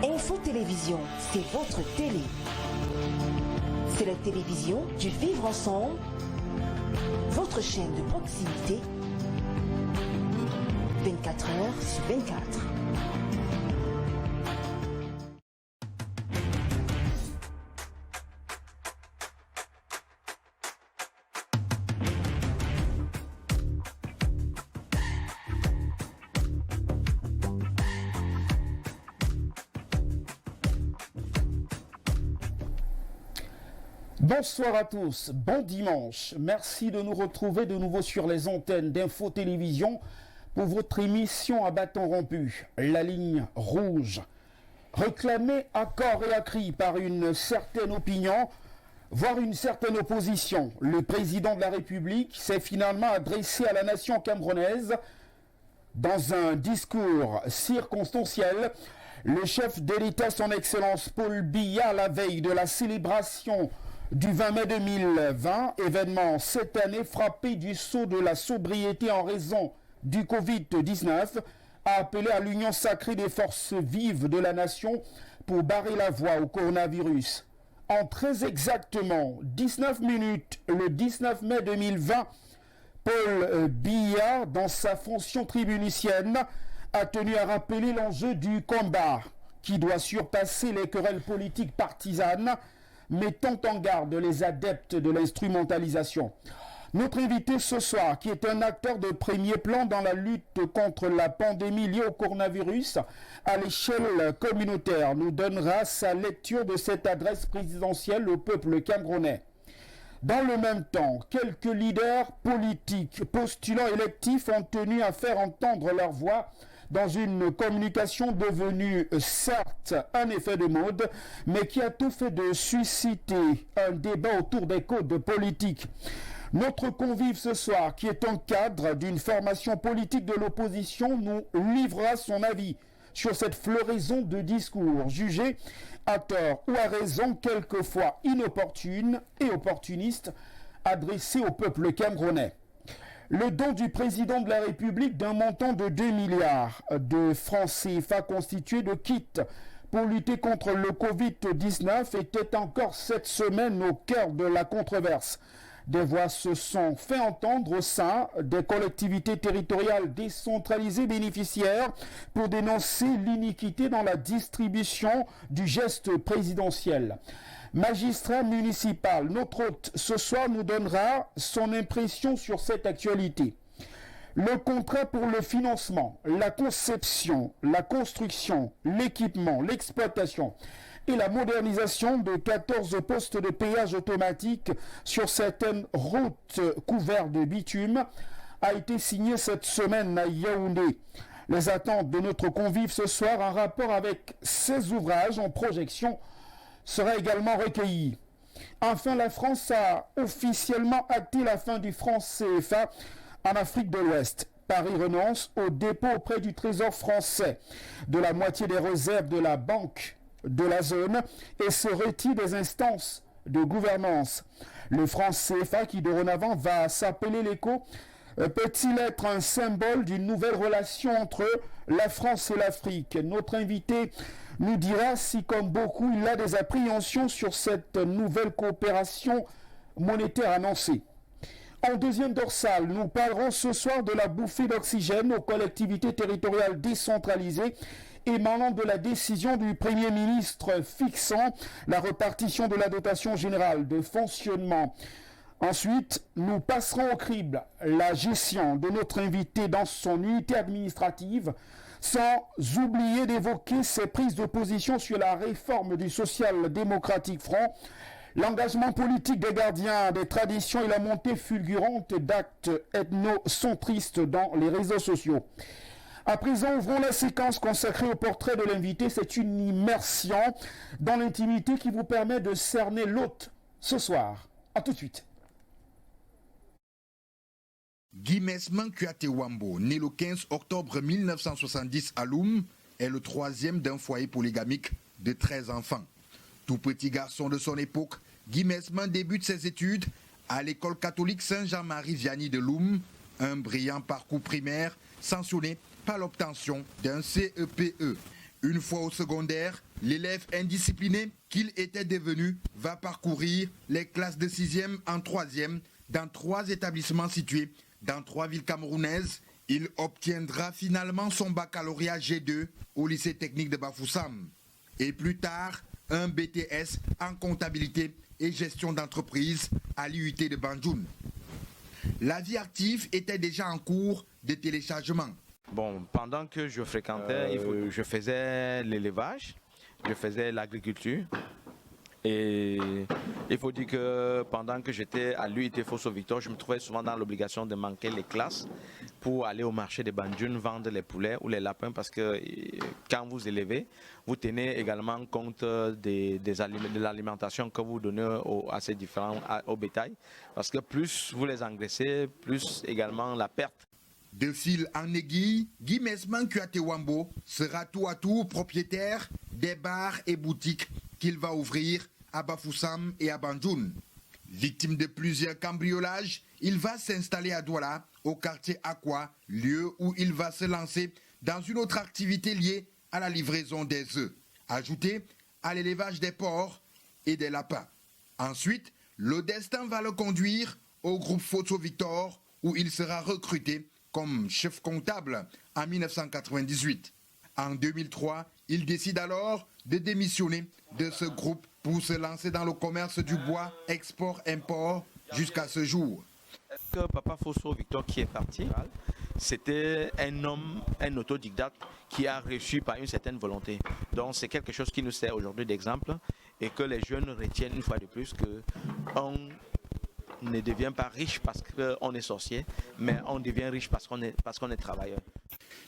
Info Télévision, c'est votre télé. C'est la télévision du vivre ensemble, votre chaîne de proximité, 24 heures sur 24. Bonsoir à tous, bon dimanche. Merci de nous retrouver de nouveau sur les antennes d'Info Télévision pour votre émission à bâton rompu, La Ligne Rouge. Réclamée à corps et à cri par une certaine opinion, voire une certaine opposition, le président de la République s'est finalement adressé à la nation camerounaise. Dans un discours circonstanciel, le chef de l'État, son Excellence Paul Biya, la veille de la célébration du 20 mai 2020, événement cette année frappé du sceau de la sobriété en raison du Covid-19, a appelé à l'union sacrée des forces vives de la nation pour barrer la voie au coronavirus. En très exactement 19 minutes, le 19 mai 2020, Paul Biya, dans sa fonction tribunicienne, a tenu à rappeler l'enjeu du combat qui doit surpasser les querelles politiques partisanes, mettant en garde les adeptes de l'instrumentalisation. Notre invité ce soir, qui est un acteur de premier plan dans la lutte contre la pandémie liée au coronavirus à l'échelle communautaire, nous donnera sa lecture de cette adresse présidentielle au peuple camerounais. Dans le même temps, quelques leaders politiques postulants électifs ont tenu à faire entendre leur voix dans une communication devenue certes un effet de mode, mais qui a tout fait de susciter un débat autour des codes politiques. Notre convive ce soir, qui est un cadre d'une formation politique de l'opposition, nous livrera son avis sur cette floraison de discours jugés à tort ou à raison, quelquefois inopportunes et opportunistes, adressés au peuple camerounais. Le don du président de la République d'un montant de 2 milliards de francs CFA constitué de kits pour lutter contre le Covid-19 était encore cette semaine au cœur de la controverse. Des voix se sont fait entendre au sein des collectivités territoriales décentralisées bénéficiaires pour dénoncer l'iniquité dans la distribution du geste présidentiel. Magistrat municipal, notre hôte ce soir nous donnera son impression sur cette actualité. Le contrat pour le financement, la conception, la construction, l'équipement, l'exploitation et la modernisation de 14 postes de péage automatique sur certaines routes couvertes de bitume a été signé cette semaine à Yaoundé. Les attentes de notre convive ce soir en rapport avec ces ouvrages en projection sera également recueillie. Enfin, la France a officiellement acté la fin du franc CFA en Afrique de l'Ouest. Paris renonce au dépôt auprès du Trésor français de la moitié des réserves de la Banque de la zone et se retire des instances de gouvernance. Le franc CFA qui dorénavant va s'appeler l'écho peut-il être un symbole d'une nouvelle relation entre la France et l'Afrique? Notre invité nous dira si, comme beaucoup, il a des appréhensions sur cette nouvelle coopération monétaire annoncée. En deuxième dorsale, nous parlerons ce soir de la bouffée d'oxygène aux collectivités territoriales décentralisées émanant de la décision du Premier ministre fixant la répartition de la dotation générale de fonctionnement. Ensuite, nous passerons au crible la gestion de notre invité dans son unité administrative, sans oublier d'évoquer ses prises de position sur la réforme du social-démocratique front, l'engagement politique des gardiens des traditions et la montée fulgurante d'actes ethnocentristes dans les réseaux sociaux. À présent, ouvrons la séquence consacrée au portrait de l'invité. C'est une immersion dans l'intimité qui vous permet de cerner l'hôte ce soir. À tout de suite. Guy Mesman Kuatewambo, né le 15 octobre 1970 à Loum, est le troisième d'un foyer polygamique de 13 enfants. Tout petit garçon de son époque, Guy Mesman débute ses études à l'école catholique Saint-Jean-Marie Vianney de Loum, un brillant parcours primaire sanctionné par l'obtention d'un CEPE. Une fois au secondaire, l'élève indiscipliné qu'il était devenu va parcourir les classes de 6e en 3e dans 3 établissements situés dans 3 villes camerounaises. Il obtiendra finalement son baccalauréat G2 au lycée technique de Bafoussam. Et plus tard, un BTS en comptabilité et gestion d'entreprise à l'IUT de Banjul. La vie active était déjà en cours de téléchargement. Bon, pendant que je fréquentais, je faisais l'élevage, je faisais l'agriculture. Et il faut dire que pendant que j'étais à l'UIT Fosso-Victor, je me trouvais souvent dans l'obligation de manquer les classes pour aller au marché de Banjul vendre les poulets ou les lapins, parce que quand vous élevez, vous tenez également compte de l'alimentation que vous donnez à ces différents au bétail, parce que plus vous les engraissez, plus également la perte. De fil en aiguille, Guy Mesman Kuatewambo sera tour à tour propriétaire des bars et boutiques qu'il va ouvrir à Bafoussam et à Banjul. Victime de plusieurs cambriolages, il va s'installer à Douala, au quartier Aqua, lieu où il va se lancer dans une autre activité liée à la livraison des œufs, ajoutée à l'élevage des porcs et des lapins. Ensuite, le destin va le conduire au groupe Fosso-Victor, où il sera recruté comme chef comptable en 1998. En 2003, il décide alors de démissionner de ce groupe pour se lancer dans le commerce du bois, export-import, jusqu'à ce jour. Que Papa Fosso-Victor qui est parti, c'était un homme, un autodidacte qui a reçu par une certaine volonté. Donc c'est quelque chose qui nous sert aujourd'hui d'exemple et que les jeunes retiennent une fois de plus qu'on ne devient pas riche parce qu'on est sorcier, mais on devient riche parce qu'on est travailleur.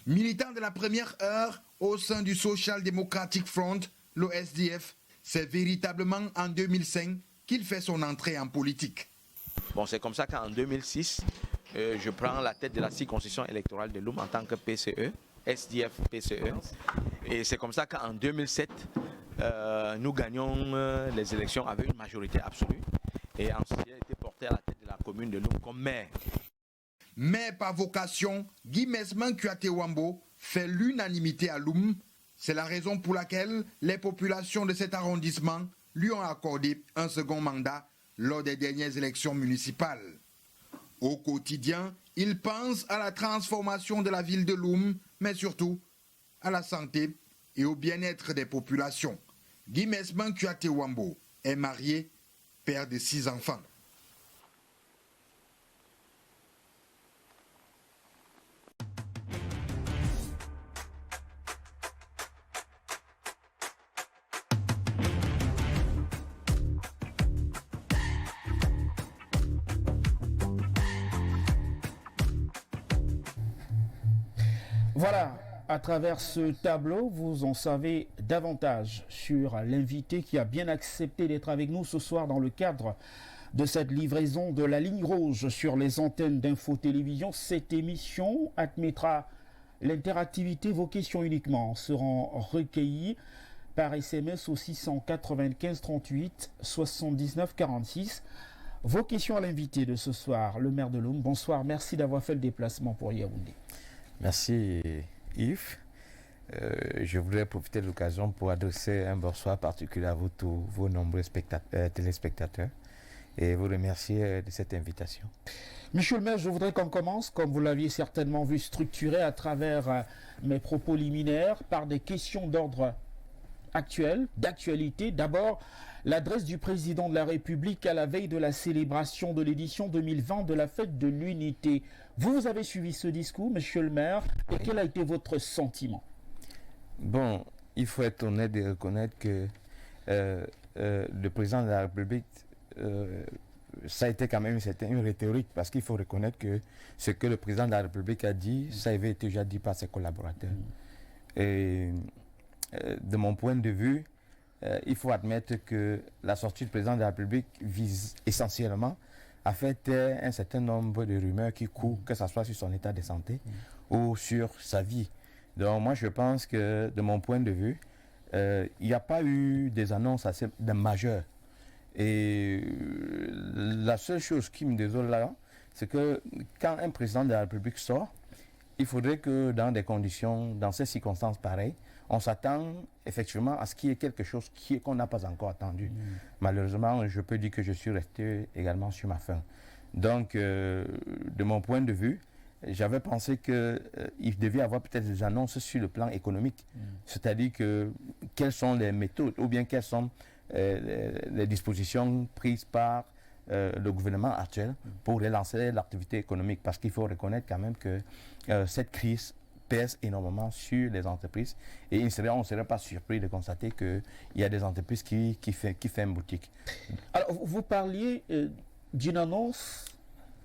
Militant de la première heure au sein du Social Democratic Front, le SDF, c'est véritablement en 2005 qu'il fait son entrée en politique. Bon, c'est comme ça qu'en 2006, je prends la tête de la circonscription électorale de Loum en tant que PCE, SDF PCE. Et c'est comme ça qu'en 2007, nous gagnons les élections avec une majorité absolue. Et ensuite, il a été porté à la tête de la commune de Loum comme maire. Mais par vocation, Guy Mesman Kuatewambo fait l'unanimité à Loum. C'est la raison pour laquelle les populations de cet arrondissement lui ont accordé un second mandat lors des dernières élections municipales. Au quotidien, il pense à la transformation de la ville de Loum, mais surtout à la santé et au bien-être des populations. Guy Mesman Kuatewambo est marié, père de 6 enfants. Voilà, à travers ce tableau, vous en savez davantage sur l'invité qui a bien accepté d'être avec nous ce soir dans le cadre de cette livraison de la ligne rouge sur les antennes d'Info Télévision. Cette émission admettra l'interactivité. Vos questions uniquement seront recueillies par SMS au 695 38 79 46. Vos questions à l'invité de ce soir, le maire de Loum. Bonsoir, merci d'avoir fait le déplacement pour Yaoundé. Merci Yves. Je voudrais profiter de l'occasion pour adresser un bonsoir particulier à vous tous, vos nombreux téléspectateurs, et vous remercier de cette invitation. Monsieur le maire, je voudrais qu'on commence, comme vous l'aviez certainement vu, structuré à travers mes propos liminaires, par des questions d'ordre actuel, d'actualité. D'abord, l'adresse du président de la République à la veille de la célébration de l'édition 2020 de la fête de l'unité. Vous avez suivi ce discours, monsieur le maire, et quel a été votre sentiment? Bon, il faut être honnête et reconnaître que le président de la République, ça a été quand même une rhétorique, parce qu'il faut reconnaître que ce que le président de la République a dit, ça avait été déjà dit par ses collaborateurs. Et de mon point de vue, il faut admettre que la sortie du président de la République vise essentiellement à faire taire un certain nombre de rumeurs qui courent, que ce soit sur son état de santé ou sur sa vie. Donc moi je pense que de mon point de vue, il n'y a pas eu des annonces assez majeures. Et la seule chose qui me désole là, c'est que quand un président de la République sort, il faudrait que dans des conditions, dans ces circonstances pareilles, On s'attend effectivement à ce qu'il y ait quelque chose qu'on n'a pas encore attendu. Malheureusement, je peux dire que je suis resté également sur ma faim. Donc, de mon point de vue, j'avais pensé qu'il devait y avoir peut-être des annonces sur le plan économique. C'est-à-dire quelles sont les méthodes ou bien quelles sont les dispositions prises par le gouvernement actuel pour relancer l'activité économique. Parce qu'il faut reconnaître quand même que cette crise pèse énormément sur les entreprises. Et on ne serait pas surpris de constater qu'il y a des entreprises qui ferment boutique. Alors, vous parliez d'une annonce,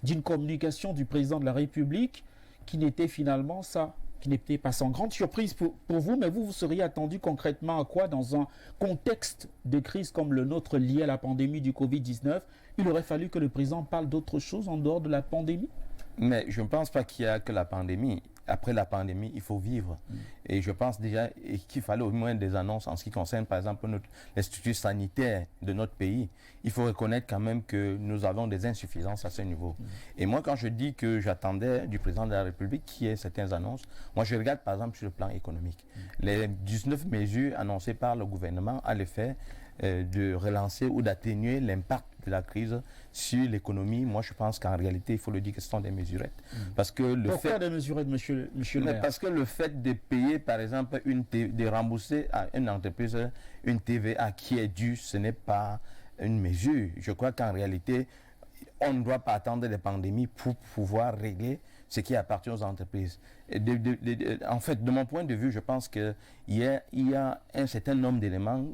d'une communication du président de la République qui n'était finalement ça, qui n'était pas sans grande surprise pour vous, mais vous seriez attendu concrètement à quoi dans un contexte de crise comme le nôtre lié à la pandémie du Covid-19? Il aurait fallu que le président parle d'autre chose en dehors de la pandémie? Mais je ne pense pas qu'il y a que la pandémie. Après la pandémie, il faut vivre. Et je pense déjà qu'il fallait au moins des annonces en ce qui concerne, par exemple, l'institut sanitaire de notre pays. Il faut reconnaître quand même que nous avons des insuffisances à ce niveau. Et moi, quand je dis que j'attendais du président de la République qu'il y ait certaines annonces, moi, je regarde par exemple sur le plan économique. Les 19 mesures annoncées par le gouvernement à l'effet de relancer ou d'atténuer l'impact de la crise sur l'économie. Moi, je pense qu'en réalité, il faut le dire que ce sont des mesurettes. Parce que Pourquoi des mesurettes, monsieur le maire? Parce que le fait de payer, par exemple, de rembourser à une entreprise une TVA qui est due, ce n'est pas une mesure. Je crois qu'en réalité, on ne doit pas attendre des pandémies pour pouvoir régler ce qui appartient aux entreprises. En fait, de mon point de vue, je pense qu'il y a un certain nombre d'éléments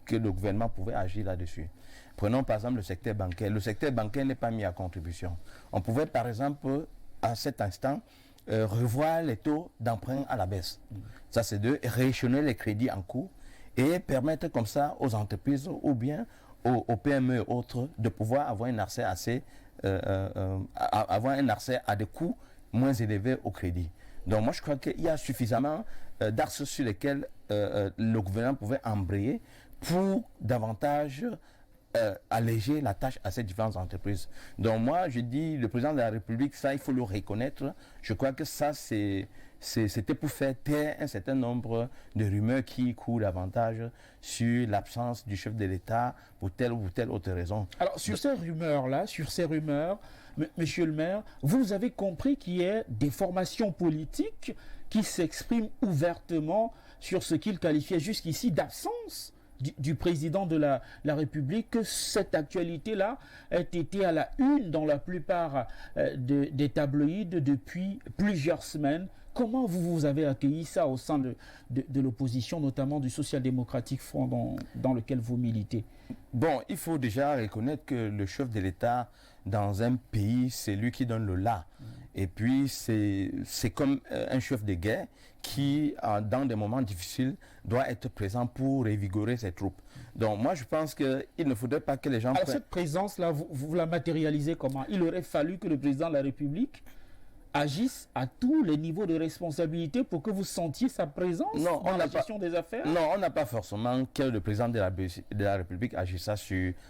que le gouvernement pouvait agir là-dessus. Prenons par exemple le secteur bancaire. Le secteur bancaire n'est pas mis à contribution. On pouvait par exemple, à cet instant, revoir les taux d'emprunt à la baisse. Ça, c'est de rééchelonner les crédits en cours et permettre comme ça aux entreprises ou bien aux PME et autres de pouvoir avoir un accès à des coûts moins élevés au crédit. Donc moi, je crois qu'il y a suffisamment d'axes sur lesquels le gouvernement pouvait embrayer pour davantage alléger la tâche à ces différentes entreprises. Donc moi, je dis, le président de la République, ça, il faut le reconnaître. Je crois que ça, c'était pour faire taire un certain nombre de rumeurs qui courent davantage sur l'absence du chef de l'État pour telle ou telle autre raison. Alors, sur ces rumeurs-là, monsieur le maire, vous avez compris qu'il y a des formations politiques qui s'expriment ouvertement sur ce qu'ils qualifiaient jusqu'ici d'absence du président de la République, que cette actualité-là a été à la une dans la plupart des tabloïds depuis plusieurs semaines. Comment vous avez accueilli ça au sein de l'opposition, notamment du Social-démocratique Front dans lequel vous militez? Bon, il faut déjà reconnaître que le chef de l'État dans un pays, c'est lui qui donne le là. Et puis, c'est comme un chef de guerre qui, dans des moments difficiles, doit être présent pour revigorer ses troupes. Donc, moi, je pense qu'il ne faudrait pas que les gens... Alors, cette présence-là, vous la matérialisez comment? Il aurait fallu que le président de la République agisse à tous les niveaux de responsabilité pour que vous sentiez sa présence dans la gestion des affaires? Non, on n'a pas forcément que le président de la République agisse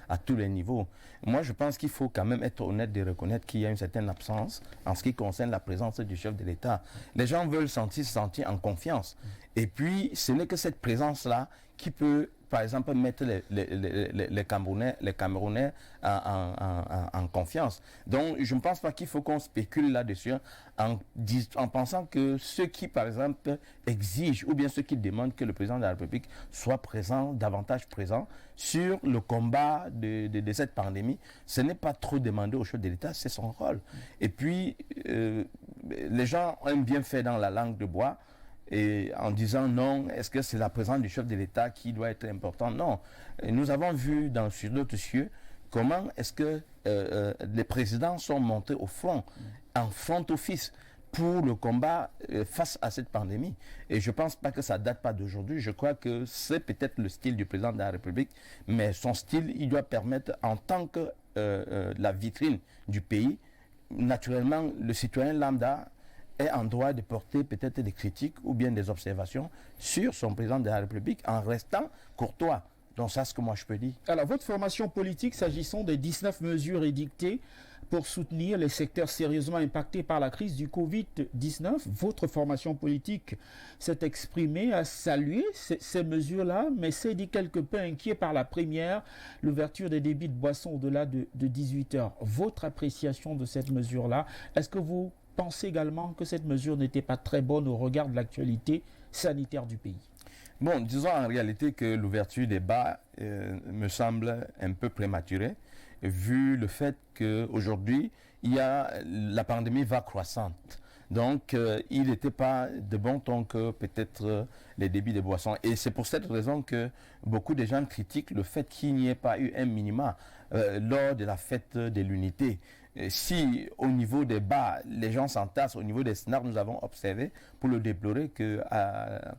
à tous les niveaux. Moi, je pense qu'il faut quand même être honnête de reconnaître qu'il y a une certaine absence en ce qui concerne la présence du chef de l'État. Les gens veulent se sentir en confiance. Et puis, ce n'est que cette présence-là qui peut, par exemple, mettre les Camerounais en confiance. Donc, je ne pense pas qu'il faut qu'on spécule là-dessus en pensant que ceux qui, par exemple, exigent ou bien ceux qui demandent que le président de la République soit présent, davantage présent sur le combat de cette pandémie, ce n'est pas trop demandé au chef de l'État, c'est son rôle. Et puis, les gens aiment bien faire dans la langue de bois, et en disant non, est-ce que c'est la présence du chef de l'État qui doit être importante? Non. Et nous avons vu sur d'autres cieux comment est-ce que les présidents sont montés au front, en front office, pour le combat face à cette pandémie. Et je ne pense pas que ça ne date pas d'aujourd'hui. Je crois que c'est peut-être le style du président de la République, mais son style, il doit permettre, en tant que la vitrine du pays, naturellement, le citoyen lambda est en droit de porter peut-être des critiques ou bien des observations sur son président de la République en restant courtois. Donc ça, c'est ce que moi je peux dire. Alors, votre formation politique, s'agissant des 19 mesures édictées pour soutenir les secteurs sérieusement impactés par la crise du Covid-19. Votre formation politique s'est exprimée, a salué ces mesures-là, mais s'est dit quelque peu inquiet par la première, l'ouverture des débits de boissons au-delà de 18 heures. Votre appréciation de cette mesure-là, est-ce que vous pensez également que cette mesure n'était pas très bonne au regard de l'actualité sanitaire du pays? Bon, disons en réalité que l'ouverture des bars me semble un peu prématurée, vu le fait qu'aujourd'hui, la pandémie va croissante. Donc, il n'était pas de bon ton que peut-être les débits de boissons. Et c'est pour cette raison que beaucoup de gens critiquent le fait qu'il n'y ait pas eu un minima lors de la fête de l'unité. Si au niveau des bars, les gens s'entassent, au niveau des snacks, nous avons observé, pour le déplorer, qu'à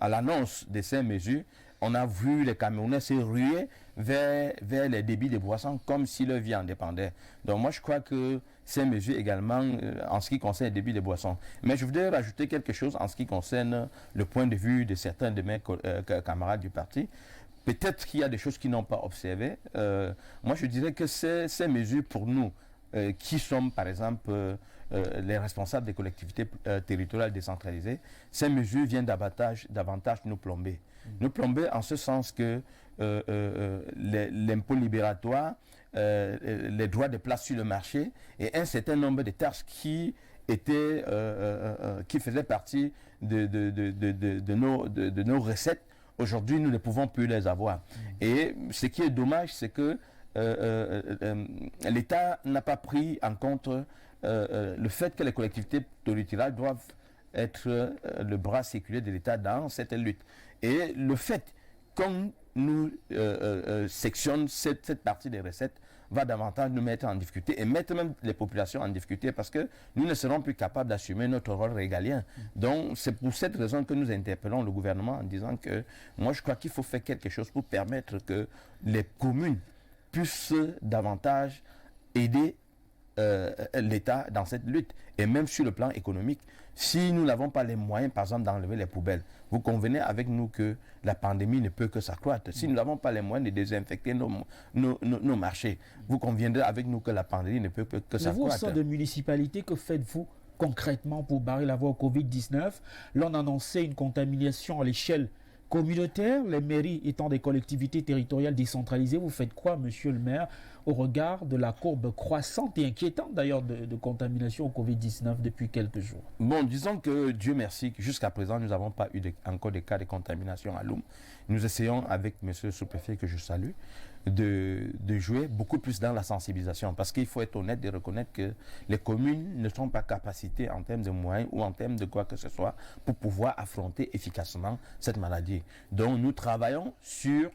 l'annonce de ces mesures, on a vu les Camerounais se ruer vers les débits de boissons comme si leur vie en dépendait. Donc moi je crois que ces mesures également en ce qui concerne les débits de boissons. Mais je voudrais rajouter quelque chose en ce qui concerne le point de vue de certains de mes camarades du parti. Peut-être qu'il y a des choses qu'ils n'ont pas observées. Moi je dirais que ces mesures pour nous, qui sommes par exemple les responsables des collectivités territoriales décentralisées, ces mesures viennent davantage nous plomber. Nous plomber en ce sens que l'impôt libératoire, les droits de place sur le marché et un certain nombre de taxes qui faisaient partie de nos recettes, aujourd'hui nous ne pouvons plus les avoir. Et ce qui est dommage, c'est que l'État n'a pas pris en compte le fait que les collectivités territoriales doivent être le bras séculaire de l'État dans cette lutte. Et le fait qu'on nous sectionne cette partie des recettes va davantage nous mettre en difficulté et mettre même les populations en difficulté parce que nous ne serons plus capables d'assumer notre rôle régalien. Donc c'est pour cette raison que nous interpellons le gouvernement en disant que moi je crois qu'il faut faire quelque chose pour permettre que les communes puissent davantage aider l'État dans cette lutte. Et même sur le plan économique, si nous n'avons pas les moyens, par exemple, d'enlever les poubelles, vous convenez avec nous que la pandémie ne peut que s'accroître. Si nous n'avons pas les moyens de désinfecter nos marchés, vous conviendrez avec nous que la pandémie ne peut que s'accroître. Vous, au sein de municipalité, que faites-vous concrètement pour barrer la voie au Covid-19? Là, on annonçait une contamination à l'échelle communautaire, les mairies étant des collectivités territoriales décentralisées. Vous faites quoi, monsieur le maire, au regard de la courbe croissante et inquiétante d'ailleurs de contamination au Covid-19 depuis quelques jours? Bon, disons que Dieu merci, jusqu'à présent, nous n'avons pas eu encore de cas de contamination à Loum. Nous essayons avec monsieur le sous-préfet, que je salue, de jouer beaucoup plus dans la sensibilisation. Parce qu'il faut être honnête de reconnaître que les communes ne sont pas capacitées en termes de moyens ou en termes de quoi que ce soit pour pouvoir affronter efficacement cette maladie. Donc nous travaillons sur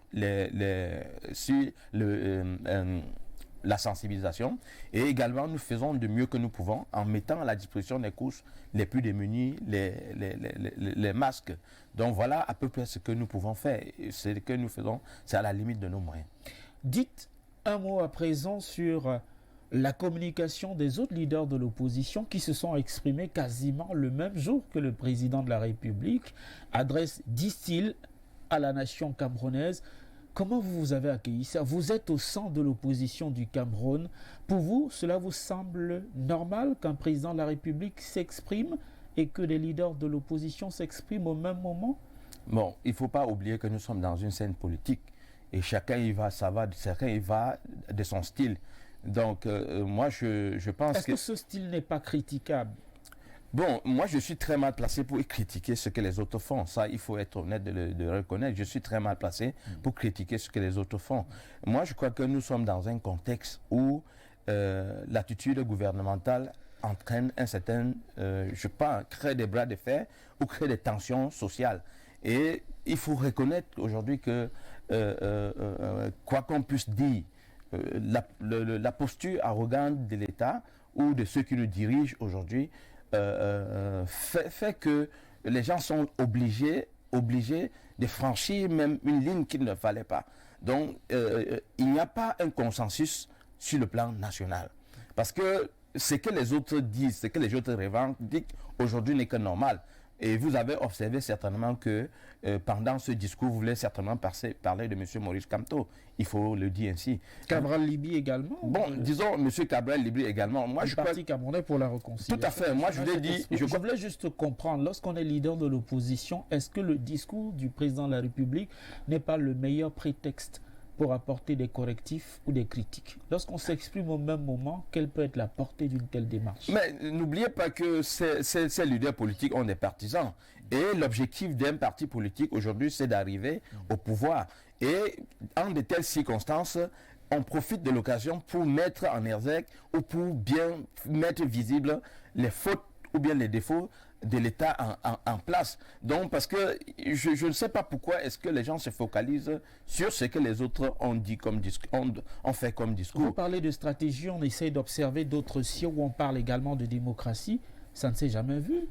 la sensibilisation et également nous faisons de mieux que nous pouvons en mettant à la disposition des couches les plus démunies les masques. Donc voilà à peu près ce que nous pouvons faire. Ce que nous faisons, c'est à la limite de nos moyens. Dites un mot à présent sur la communication des autres leaders de l'opposition qui se sont exprimés quasiment le même jour que le président de la République adresse, disent-ils, à la nation camerounaise. Comment vous avez accueilli ça? Vous êtes au centre de l'opposition du Cameroun. Pour vous, cela vous semble normal qu'un président de la République s'exprime et que les leaders de l'opposition s'expriment au même moment? Bon, il ne faut pas oublier que nous sommes dans une scène politique et chacun y va de son style. Donc, moi, je pense Est-ce que ce style n'est pas critiquable? Bon, moi je suis très mal placé pour critiquer ce que les autres font. Ça, il faut être honnête de le reconnaître. Je suis très mal placé pour critiquer ce que les autres font. Moi, je crois que nous sommes dans un contexte où l'attitude gouvernementale entraîne un certain, je pense, crée des bras de fer ou crée des tensions sociales. Et il faut reconnaître aujourd'hui que, quoi qu'on puisse dire, la posture arrogante de l'État ou de ceux qui le dirigent aujourd'hui fait que les gens sont obligés de franchir même une ligne qu'il ne fallait pas. Donc, il n'y a pas un consensus sur le plan national. Parce que ce que les autres disent, ce que les autres revendiquent aujourd'hui n'est que normal. Et vous avez observé certainement que pendant ce discours, vous voulez certainement parler de M. Maurice Kamto. Il faut le dire ainsi. Cabral Libye également. Bon, disons M. Cabral Libye également. Moi, le Parti camerounais pour la réconciliation. Tout à fait. Moi, je l'ai dit. Je voulais juste comprendre, lorsqu'on est leader de l'opposition, est-ce que le discours du président de la République n'est pas le meilleur prétexte pour apporter des correctifs ou des critiques? Lorsqu'on s'exprime au même moment, quelle peut être la portée d'une telle démarche? Mais n'oubliez pas que ces leaders politiques ont des partisans. Et l'objectif d'un parti politique aujourd'hui, c'est d'arriver au pouvoir. Et en de telles circonstances, on profite de l'occasion pour mettre en exergue ou pour bien mettre visible les fautes ou bien les défauts de l'État en place. Donc, parce que je ne sais pas pourquoi est-ce que les gens se focalisent sur ce que les autres ont dit comme ont fait comme discours. Vous parlez de stratégie, on essaye d'observer d'autres sites où on parle également de démocratie. Ça ne s'est jamais vu.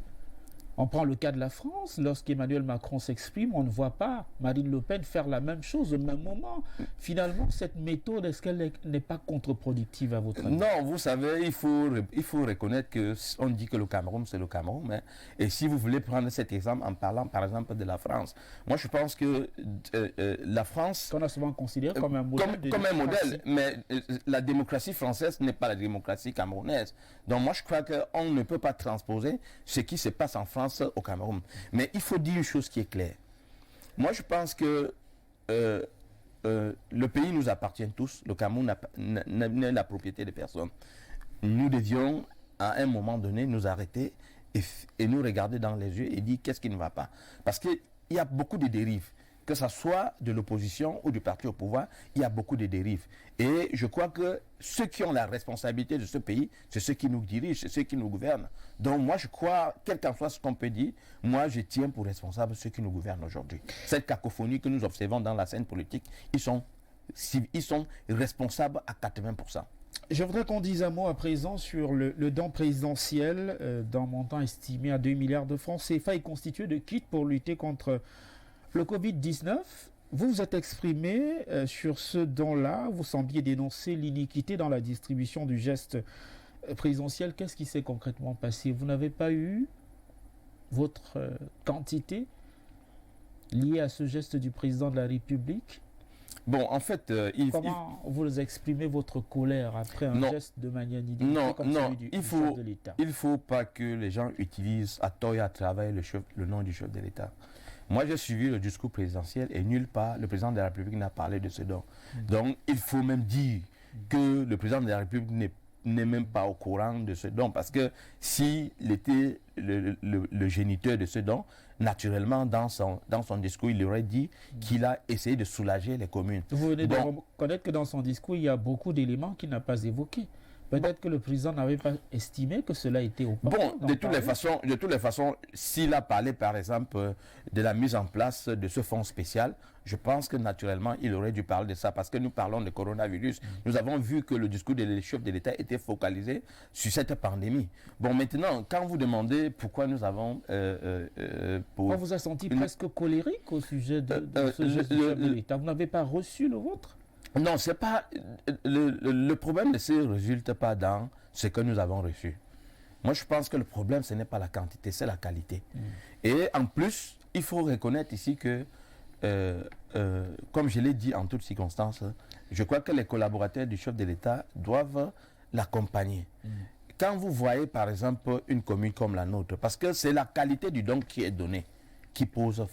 On prend le cas de la France, lorsqu'Emmanuel Macron s'exprime, on ne voit pas Marine Le Pen faire la même chose au même moment. Finalement, cette méthode, est-ce qu'elle n'est pas contre-productive à votre avis? Non, vous savez, il faut reconnaître qu'on dit que le Cameroun, c'est le Cameroun. Hein. Et si vous voulez prendre cet exemple en parlant, par exemple, de la France, moi, je pense que la France... Qu'on a souvent considéré comme un modèle. Comme un modèle, mais la démocratie française n'est pas la démocratie camerounaise. Donc moi, je crois qu'on ne peut pas transposer ce qui se passe en France au Cameroun. Mais il faut dire une chose qui est claire. Moi, je pense que le pays nous appartient tous. Le Cameroun n'est la propriété de personne. Nous devions, à un moment donné, nous arrêter et nous regarder dans les yeux et dire qu'est-ce qui ne va pas. Parce qu'il y a beaucoup de dérives. Que ce soit de l'opposition ou du parti au pouvoir, il y a beaucoup de dérives. Et je crois que ceux qui ont la responsabilité de ce pays, c'est ceux qui nous dirigent, c'est ceux qui nous gouvernent. Donc moi, je crois, quel qu'en soit ce qu'on peut dire, moi, je tiens pour responsable ceux qui nous gouvernent aujourd'hui. Cette cacophonie que nous observons dans la scène politique, ils sont responsables à 80%. Je voudrais qu'on dise un mot à présent sur le don présidentiel d'un montant estimé à 2 milliards de francs CFA et constitué de kits pour lutter contre le Covid-19. Vous vous êtes exprimé sur ce don-là. Vous sembliez dénoncer l'iniquité dans la distribution du geste présidentiel. Qu'est-ce qui s'est concrètement passé? Vous n'avez pas eu votre quantité liée à ce geste du président de la République? Bon, en fait, comment vous exprimez votre colère après un geste de magnanimité comme celui du chef de l'État? Il ne faut pas que les gens utilisent à tort et à travers le nom du chef de l'État. Moi, j'ai suivi le discours présidentiel et nulle part, le président de la République n'a parlé de ce don. Donc, il faut même dire que le président de la République n'est même pas au courant de ce don. Parce que s'il était le géniteur de ce don, naturellement, dans son discours, il aurait dit qu'il a essayé de soulager les communes. Vous venez de reconnaître que dans son discours, il y a beaucoup d'éléments qu'il n'a pas évoqués. Peut-être que le président n'avait pas estimé que cela était opportun. Bon, de toutes les façons, s'il a parlé, par exemple, de la mise en place de ce fonds spécial, je pense que naturellement, il aurait dû parler de ça parce que nous parlons de coronavirus. Nous avons vu que le discours des chefs de l'État était focalisé sur cette pandémie. Bon, maintenant, quand vous demandez pourquoi nous avons... On vous a senti presque colérique au sujet de ce geste du chef de l'État. Vous n'avez pas reçu le vôtre? Non, c'est pas le problème ne résulte pas dans ce que nous avons reçu. Moi, je pense que le problème, ce n'est pas la quantité, c'est la qualité. Et en plus, il faut reconnaître ici que, comme je l'ai dit en toutes circonstances, je crois que les collaborateurs du chef de l'État doivent l'accompagner. Quand vous voyez, par exemple, une commune comme la nôtre, parce que c'est la qualité du don qui est donnée qui pose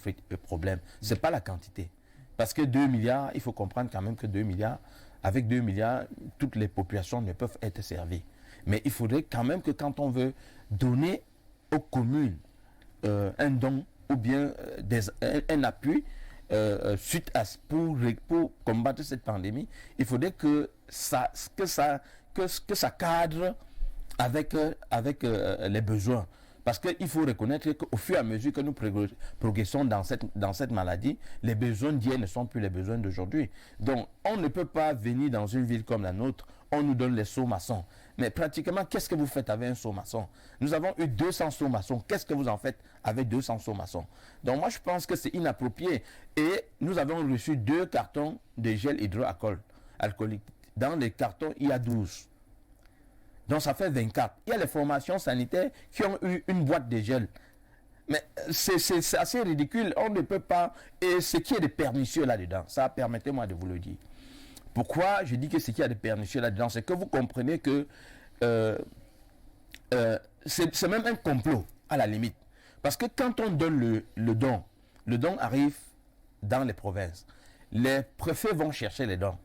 problème, ce n'est pas la quantité. Parce que 2 milliards, il faut comprendre quand même que 2 milliards, avec 2 milliards, toutes les populations ne peuvent être servies. Mais il faudrait quand même que quand on veut donner aux communes un don ou bien un appui suite à pour combattre cette pandémie, il faudrait que ça cadre avec les besoins. Parce qu'il faut reconnaître qu'au fur et à mesure que nous progressons dans cette maladie, les besoins d'hier ne sont plus les besoins d'aujourd'hui. Donc, on ne peut pas venir dans une ville comme la nôtre, on nous donne les seaux maçons. Mais pratiquement, qu'est-ce que vous faites avec un seau maçon? Nous avons eu 200 seaux maçons. Qu'est-ce que vous en faites avec 200 seaux maçons? Donc, moi, je pense que c'est inapproprié. Et nous avons reçu 2 cartons de gel hydroalcoolique. Dans les cartons, il y a 12. Donc ça fait 24. Il y a les formations sanitaires qui ont eu une boîte de gel Mais c'est assez ridicule, on ne peut pas... Et ce qui est de pernicieux là-dedans, ça, permettez-moi de vous le dire. Pourquoi je dis que ce qui est de pernicieux là-dedans, c'est que vous comprenez que c'est même un complot, à la limite. Parce que quand on donne le don arrive dans les provinces. Les préfets vont chercher les dons.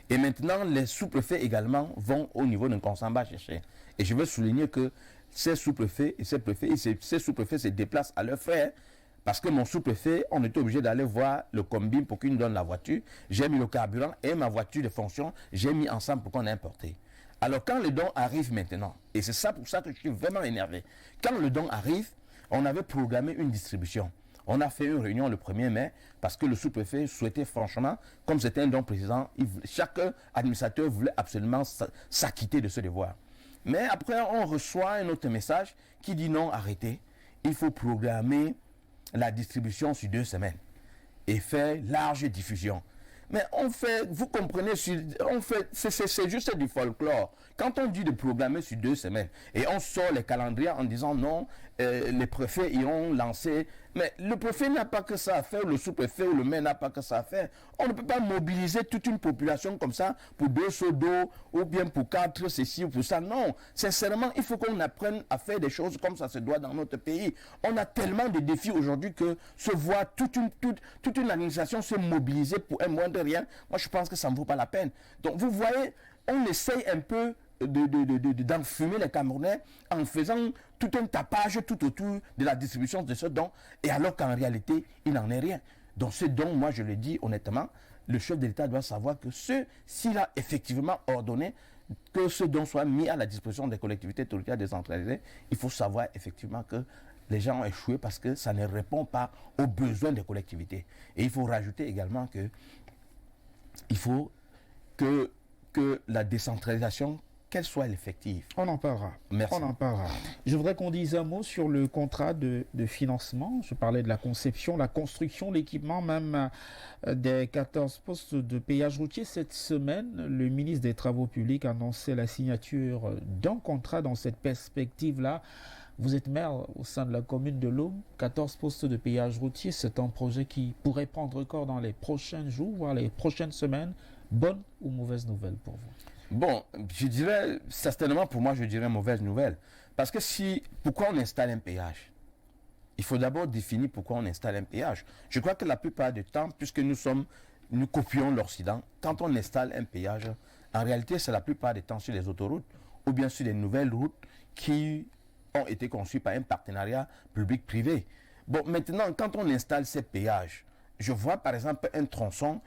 Et maintenant, les sous-préfets également vont au niveau d'un Consamba chercher. Et je veux souligner que ces sous-préfets et ces sous-préfets se déplacent à leurs frères. Parce que mon sous-préfet, on était obligé d'aller voir le combine pour qu'il nous donne la voiture. J'ai mis le carburant et ma voiture de fonction, j'ai mis ensemble pour qu'on ait importé. Alors quand le don arrive maintenant, et c'est ça pour ça que je suis vraiment énervé, quand le don arrive, on avait programmé une distribution. On a fait une réunion le 1er mai parce que le sous-préfet souhaitait franchement, comme c'était un don président, chaque administrateur voulait absolument s'acquitter de ce devoir. Mais après, on reçoit un autre message qui dit non, arrêtez. Il faut programmer la distribution sur 2 semaines et faire large diffusion. Mais on fait, vous comprenez, c'est juste du folklore. Quand on dit de programmer sur 2 semaines et on sort les calendriers en disant non, les préfets iront lancer. Mais le préfet n'a pas que ça à faire, le sous-préfet ou le maire n'a pas que ça à faire. On ne peut pas mobiliser toute une population comme ça pour 2 seaux d'eau ou bien pour 4 ceci ou pour ça. Non, sincèrement, il faut qu'on apprenne à faire des choses comme ça se doit dans notre pays. On a tellement de défis aujourd'hui que se voir toute une administration se mobiliser pour un moindre rien, moi je pense que ça ne vaut pas la peine. Donc vous voyez, on essaye un peu d'enfumer les Camerounais en faisant tout un tapage tout autour de la distribution de ce don, et alors qu'en réalité, il n'en est rien. Donc ce don, moi je le dis honnêtement, le chef de l'État doit savoir que s'il a effectivement ordonné que ce don soit mis à la disposition des collectivités territoriales décentralisées, il faut savoir effectivement que les gens ont échoué parce que ça ne répond pas aux besoins des collectivités. Et il faut rajouter également que il faut que la décentralisation, qu'elle soit effective. On en parlera. Merci. On en parlera. Je voudrais qu'on dise un mot sur le contrat de financement. Je parlais de la conception, la construction, l'équipement même des 14 postes de péage routier. Cette semaine, le ministre des Travaux publics a annoncé la signature d'un contrat dans cette perspective-là. Vous êtes maire au sein de la commune de Loum, 14 postes de péage routier. C'est un projet qui pourrait prendre corps dans les prochains jours, voire les prochaines semaines. Bonne ou mauvaise nouvelle pour vous? Bon, je dirais, certainement pour moi, je dirais mauvaise nouvelle. Parce que pourquoi on installe un péage? Il faut d'abord définir pourquoi on installe un péage. Je crois que la plupart du temps, puisque nous copions l'Occident, quand on installe un péage, en réalité, c'est la plupart du temps sur les autoroutes ou bien sur les nouvelles routes qui ont été conçues par un partenariat public-privé. Bon, maintenant, quand on installe ces péages, je vois par exemple un tronçon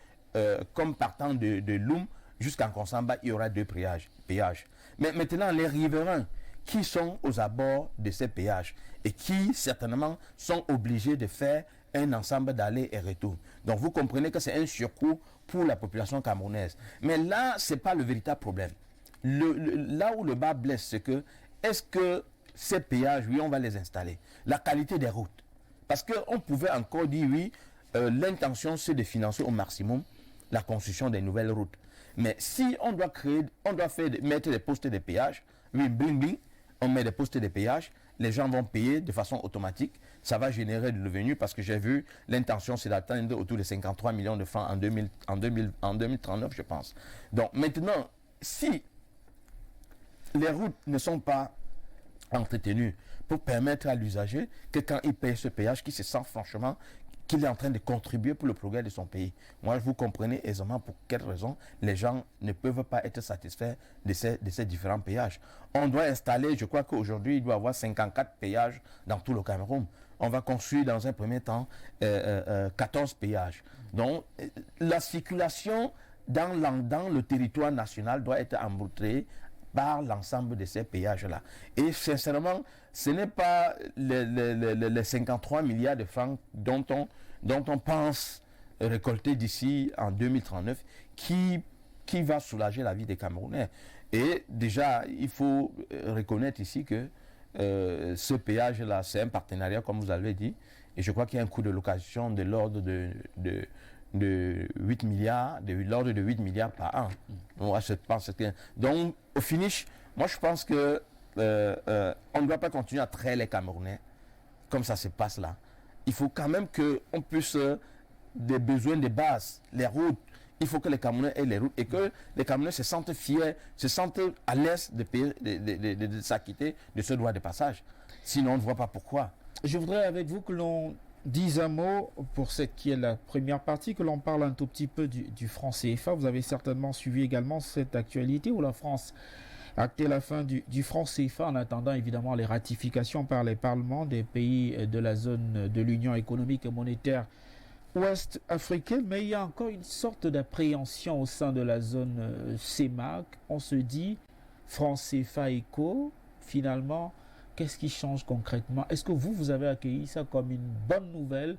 comme partant de Loum jusqu'en Consamba, il y aura 2 péages. Mais maintenant, les riverains qui sont aux abords de ces péages et qui certainement sont obligés de faire un ensemble d'allers et retours. Donc vous comprenez que c'est un surcoût pour la population camerounaise. Mais là, ce n'est pas le véritable problème. Là où le bas blesse, c'est que est-ce que ces péages, oui, on va les installer? La qualité des routes. Parce qu'on pouvait encore dire, oui, l'intention c'est de financer au maximum la construction des nouvelles routes. Mais si on doit mettre des postes de péage, oui, bling, on met des postes de péage, les gens vont payer de façon automatique, ça va générer de revenus parce que j'ai vu, l'intention c'est d'atteindre autour de 53 millions de francs en 2039, je pense. Donc maintenant, si les routes ne sont pas entretenues pour permettre à l'usager que quand il paye ce péage, qu'il se sent franchement qu'il est en train de contribuer pour le progrès de son pays. Moi, vous comprenez aisément pour quelles raisons les gens ne peuvent pas être satisfaits de ces différents péages. On doit installer, je crois qu'aujourd'hui, il doit y avoir 54 péages dans tout le Cameroun. On va construire dans un premier temps 14 péages. Donc, la circulation dans le territoire national doit être embouteillée par l'ensemble de ces péages-là. Et sincèrement, ce n'est pas les 53 milliards de francs dont on pense récolter d'ici en 2039 qui va soulager la vie des Camerounais. Et déjà, il faut reconnaître ici que ce péage-là, c'est un partenariat, comme vous avez dit, et je crois qu'il y a un coût de location de l'ordre de 8 milliards, de l'ordre de 8 milliards par an. Donc, au finish, moi je pense que on ne doit pas continuer à traire les Camerounais comme ça se passe là, il faut quand même qu'on puisse, des besoins de base, les routes, il faut que les Camerounais aient les routes et que les Camerounais se sentent fiers, se sentent à l'aise de s'acquitter de ce droit de passage. Sinon, on ne voit pas pourquoi. Je voudrais avec vous que l'on dise un mot pour cette qui est la première partie, que l'on parle un tout petit peu du franc CFA. Vous avez certainement suivi également cette actualité où la France a acté la fin du franc CFA en attendant évidemment les ratifications par les parlements des pays de la zone de l'Union économique et monétaire ouest africaine. Mais il y a encore une sorte d'appréhension au sein de la zone CEMAC. On se dit franc CFA éco, finalement, qu'est-ce qui change concrètement? Est-ce que vous avez accueilli ça comme une bonne nouvelle,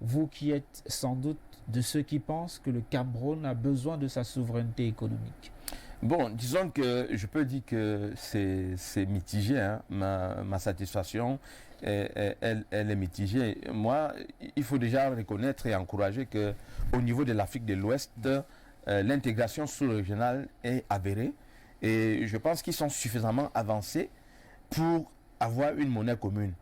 vous qui êtes sans doute de ceux qui pensent que le Cameroun a besoin de sa souveraineté économique? Bon, disons que je peux dire que c'est mitigé, hein. Ma satisfaction, elle est mitigée. Moi, il faut déjà reconnaître et encourager qu'au niveau de l'Afrique de l'Ouest, l'intégration sous-régionale est avérée. Et je pense qu'ils sont suffisamment avancés pour avoir une monnaie commune.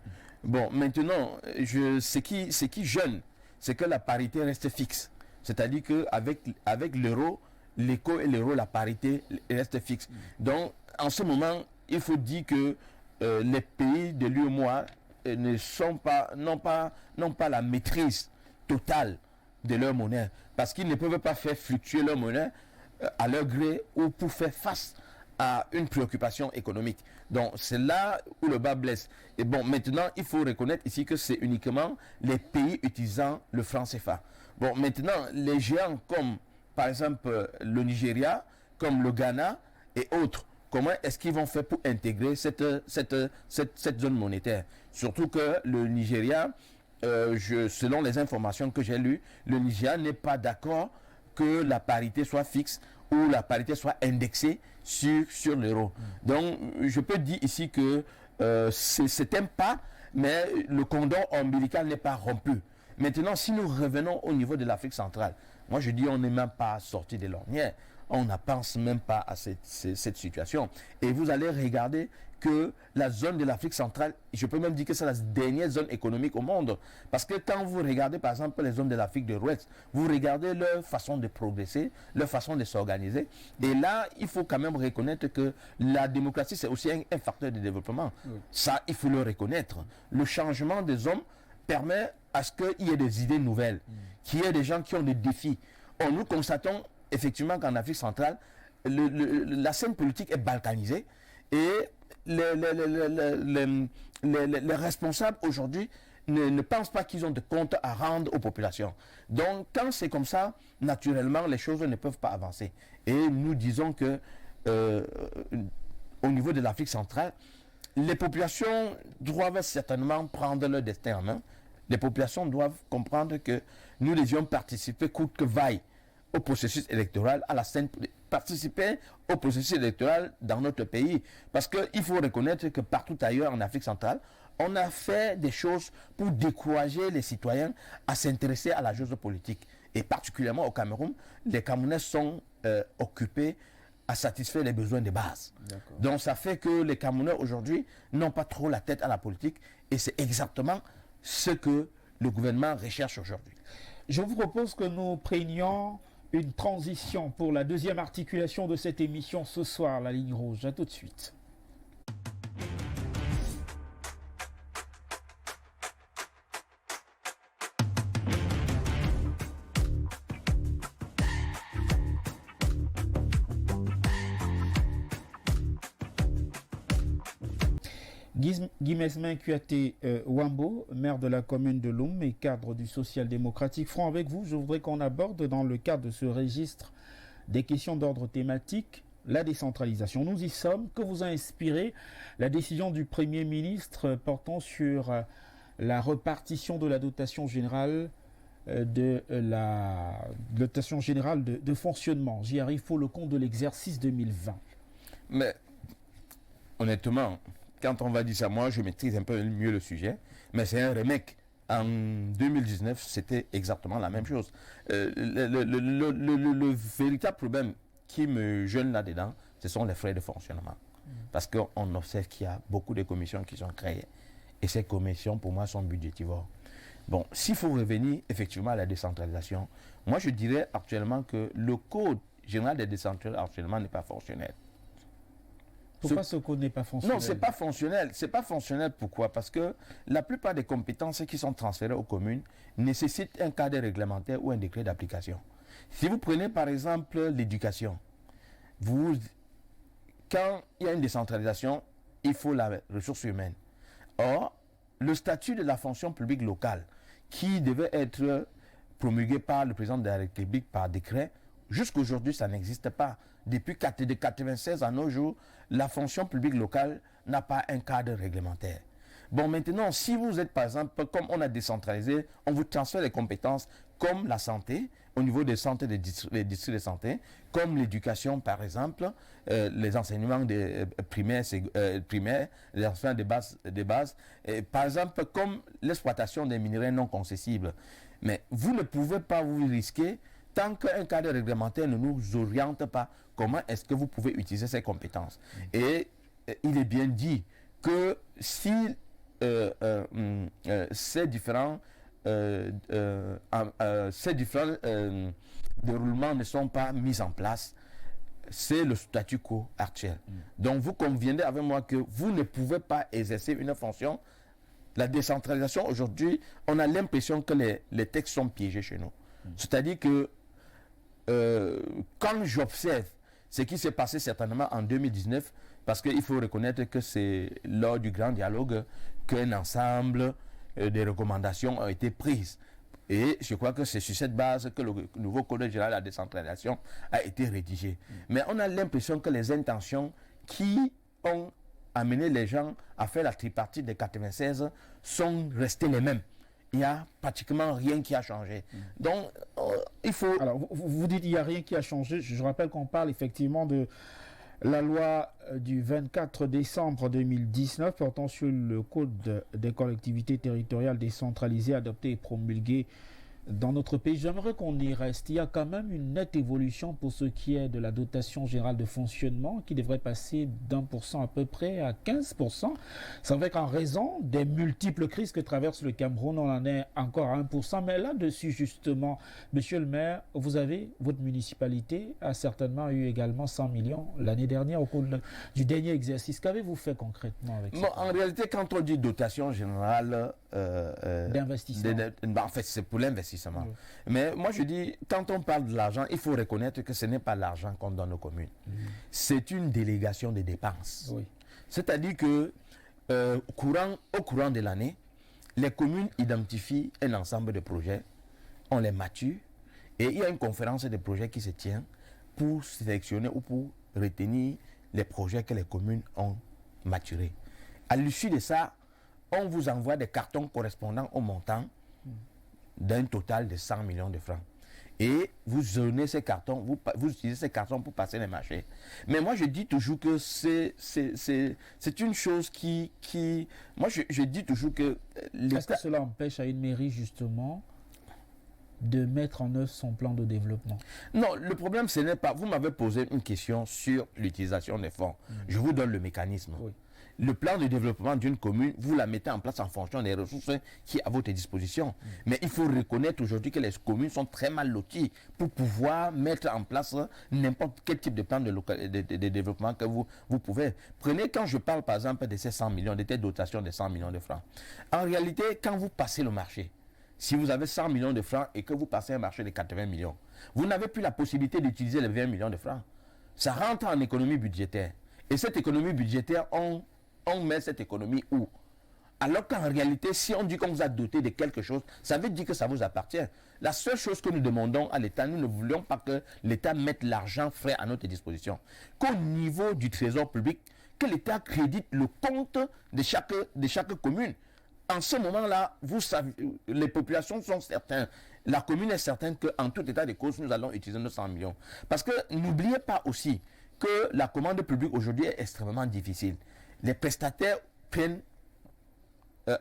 Bon, maintenant, ce qui gêne, c'est que la parité reste fixe. C'est-à-dire qu'avec l'euro, l'éco et l'euro, la parité reste fixe. Donc, en ce moment, il faut dire que les pays de l'UEMOA n'ont pas la maîtrise totale de leur monnaie. Parce qu'ils ne peuvent pas faire fluctuer leur monnaie à leur gré ou pour faire face à une préoccupation économique. Donc, c'est là où le bas blesse. Et bon, maintenant, il faut reconnaître ici que c'est uniquement les pays utilisant le franc CFA. Bon, maintenant, les géants comme par exemple le Nigeria, comme le Ghana et autres, comment est-ce qu'ils vont faire pour intégrer cette zone monétaire? Surtout que le Nigeria, selon les informations que j'ai lues, le Nigeria n'est pas d'accord que la parité soit fixe ou la parité soit indexée sur l'euro. Donc, je peux dire ici que c'est un pas, mais le cordon ombilical n'est pas rompu. Maintenant, si nous revenons au niveau de l'Afrique centrale, moi je dis on n'est même pas sorti des lornières, on ne pense même pas à cette situation. Et vous allez regarder que la zone de l'Afrique centrale, je peux même dire que c'est la dernière zone économique au monde. Parce que quand vous regardez par exemple les zones de l'Afrique de l'Ouest, vous regardez leur façon de progresser, leur façon de s'organiser. Et là, il faut quand même reconnaître que la démocratie, c'est aussi un facteur de développement. Oui. Ça, il faut le reconnaître. Le changement des hommes permet à ce qu'il y ait des idées nouvelles, qu'il y ait des gens qui ont des défis. Or, nous constatons effectivement qu'en Afrique centrale, la scène politique est balkanisée et les responsables aujourd'hui ne pensent pas qu'ils ont de comptes à rendre aux populations. Donc, quand c'est comme ça, naturellement, les choses ne peuvent pas avancer. Et nous disons que au niveau de l'Afrique centrale, les populations doivent certainement prendre leur destin en main. Les populations doivent comprendre que nous devions participer coûte que vaille au processus électoral, à la scène, participer au processus électoral dans notre pays. Parce qu'il faut reconnaître que partout ailleurs en Afrique centrale, on a fait des choses pour décourager les citoyens à s'intéresser à la chose politique. Et particulièrement au Cameroun, les Camerounais sont occupés à satisfaire les besoins de base. Donc ça fait que les Camerounais aujourd'hui n'ont pas trop la tête à la politique et c'est exactement ce que le gouvernement recherche aujourd'hui. Je vous propose que nous prenions une transition pour la deuxième articulation de cette émission ce soir, la ligne rouge. À tout de suite. Guy Mesmin Kouyaté Wambo, maire de la commune de Loum et cadre du social-démocratique Front avec vous, je voudrais qu'on aborde dans le cadre de ce registre des questions d'ordre thématique, la décentralisation. Nous y sommes. Que vous a inspiré la décision du Premier ministre portant sur la répartition de la dotation générale de fonctionnement? J'y arrive pour le compte de l'exercice 2020. Mais honnêtement, quand on va dire ça, moi je maîtrise un peu mieux le sujet, mais c'est un remake. En 2019, c'était exactement la même chose. Le véritable problème qui me gêne là-dedans, ce sont les frais de fonctionnement. Parce qu'on observe qu'il y a beaucoup de commissions qui sont créées. Et ces commissions, pour moi, sont budgétivores. Bon, s'il faut revenir effectivement à la décentralisation, moi je dirais actuellement que le code général des décentralisation actuellement n'est pas fonctionnel. Pourquoi ce code n'est pas fonctionnel? Non, c'est pas fonctionnel. C'est pas fonctionnel. Pourquoi? Parce que la plupart des compétences qui sont transférées aux communes nécessitent un cadre réglementaire ou un décret d'application. Si vous prenez par exemple l'éducation, quand il y a une décentralisation, il faut la ressource humaine. Or, le statut de la fonction publique locale, qui devait être promulgué par le président de la République par décret, jusqu'aujourd'hui, ça n'existe pas. Depuis 1996 à nos jours, la fonction publique locale n'a pas un cadre réglementaire. Bon, maintenant, si vous êtes, par exemple, comme on a décentralisé, on vous transfère les compétences comme la santé, au niveau des centres des districts de santé, comme l'éducation, par exemple, les enseignements primaires, les enseignements de base, et, par exemple, comme l'exploitation des minerais non concessibles. Mais vous ne pouvez pas vous risquer tant qu'un cadre réglementaire ne nous oriente pas. Comment est-ce que vous pouvez utiliser ces compétences? Et il est bien dit que si ces différents déroulements ne sont pas mis en place, c'est le statu quo actuel. Donc vous conviendrez avec moi que vous ne pouvez pas exercer une fonction. La décentralisation aujourd'hui, on a l'impression que les textes sont piégés chez nous. C'est-à-dire que quand j'observe ce qui s'est passé certainement en 2019, parce qu'il faut reconnaître que c'est lors du grand dialogue qu'un ensemble de recommandations ont été prises. Et je crois que c'est sur cette base que le nouveau Code général de la décentralisation a été rédigé. Mais on a l'impression que les intentions qui ont amené les gens à faire la tripartite de 96 sont restées les mêmes. Il n'y a pratiquement rien qui a changé. Donc, il faut... Alors, vous dites qu'il n'y a rien qui a changé. Je rappelle qu'on parle effectivement de la loi du 24 décembre 2019 portant sur le Code des collectivités territoriales décentralisées adopté et promulgué dans notre pays. J'aimerais qu'on y reste. Il y a quand même une nette évolution pour ce qui est de la dotation générale de fonctionnement qui devrait passer d'1% à peu près à 15%. C'est vrai qu'en raison des multiples crises que traverse le Cameroun, on en est encore à 1%. Mais là-dessus, justement, monsieur le maire, votre municipalité a certainement eu également 100 millions l'année dernière au cours du dernier exercice. Qu'avez-vous fait concrètement avec ça? En réalité, quand on dit dotation générale d'investissement, en fait, c'est pour l'investissement. Oui. Mais moi, je dis, quand on parle de l'argent, il faut reconnaître que ce n'est pas l'argent qu'on donne aux communes. C'est une délégation des dépenses. Oui. C'est-à-dire que au courant de l'année, les communes identifient un ensemble de projets, on les mature, et il y a une conférence de projets qui se tient pour sélectionner ou pour retenir les projets que les communes ont maturés. À l'issue de ça, on vous envoie des cartons correspondant au montant d'un total de 100 millions de francs. Et vous donnez ces cartons, vous utilisez ces cartons pour passer les marchés. Mais moi, je dis toujours que c'est une chose qui... Moi, je dis toujours que... Est-ce que cela empêche à une mairie, justement, de mettre en œuvre son plan de développement? Non, le problème, ce n'est pas... Vous m'avez posé une question sur l'utilisation des fonds. Je vous donne le mécanisme. Oui. Le plan de développement d'une commune, vous la mettez en place en fonction des ressources qui sont à votre disposition. Mais il faut reconnaître aujourd'hui que les communes sont très mal loties pour pouvoir mettre en place n'importe quel type de plan de développement que vous pouvez. Prenez, quand je parle par exemple de ces 100 millions, de ces dotations de 100 millions de francs. En réalité, quand vous passez le marché, si vous avez 100 millions de francs et que vous passez un marché de 80 millions, vous n'avez plus la possibilité d'utiliser les 20 millions de francs. Ça rentre en économie budgétaire. Et cette économie budgétaire, on met cette économie où? Alors qu'en réalité, si on dit qu'on vous a doté de quelque chose, ça veut dire que ça vous appartient. La seule chose que nous demandons à l'État, nous ne voulions pas que l'État mette l'argent frais à notre disposition. Qu'au niveau du trésor public, que l'État crédite le compte de chaque commune. En ce moment-là, vous savez, les populations sont certaines. La commune est certaine qu'en tout état de cause, nous allons utiliser nos 100 millions. Parce que n'oubliez pas aussi que la commande publique aujourd'hui est extrêmement difficile. Les prestataires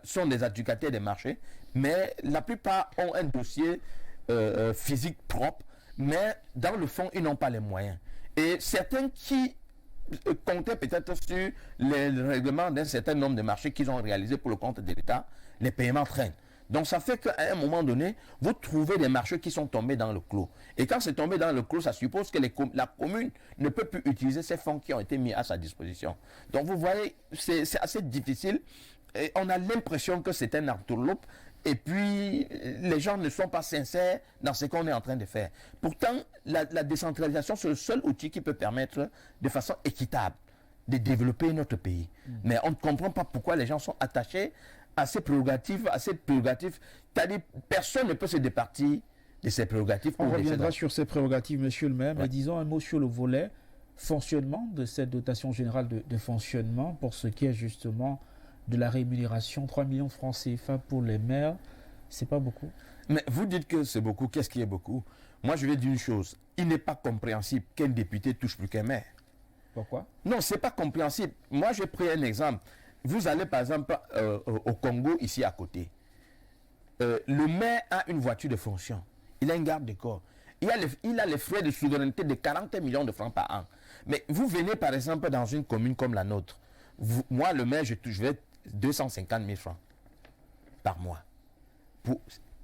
sont des adjudicataires des marchés, mais la plupart ont un dossier physique propre, mais dans le fond, ils n'ont pas les moyens. Et certains qui compter peut-être sur les règlements d'un certain nombre de marchés qu'ils ont réalisés pour le compte de l'État, les paiements traînent. Donc ça fait qu'à un moment donné, vous trouvez des marchés qui sont tombés dans le clos. Et quand c'est tombé dans le clos, ça suppose que la commune ne peut plus utiliser ces fonds qui ont été mis à sa disposition. Donc vous voyez, c'est assez difficile. Et on a l'impression que c'est un entourloupe. Et puis, les gens ne sont pas sincères dans ce qu'on est en train de faire. Pourtant, la décentralisation, c'est le seul outil qui peut permettre, de façon équitable, de développer notre pays. Mais on ne comprend pas pourquoi les gens sont attachés à ces prérogatives, C'est-à-dire, personne ne peut se départir de ces prérogatives. On reviendra sur ces prérogatives, monsieur le maire. Mais disons un mot sur le volet fonctionnement de cette dotation générale de fonctionnement pour ce qui est justement de la rémunération. 3 millions de francs CFA pour les maires, c'est pas beaucoup. Mais vous dites que c'est beaucoup. Qu'est-ce qui est beaucoup? Moi, je vais dire une chose. Il n'est pas compréhensible qu'un député touche plus qu'un maire. Pourquoi? Non, c'est pas compréhensible. Moi, j'ai pris un exemple. Vous allez par exemple au Congo, ici à côté. Le maire a une voiture de fonction. Il a une garde de corps. Il a les frais de souveraineté de 40 millions de francs par an. Mais vous venez par exemple dans une commune comme la nôtre. Moi, le maire, je vais 250 000 francs par mois.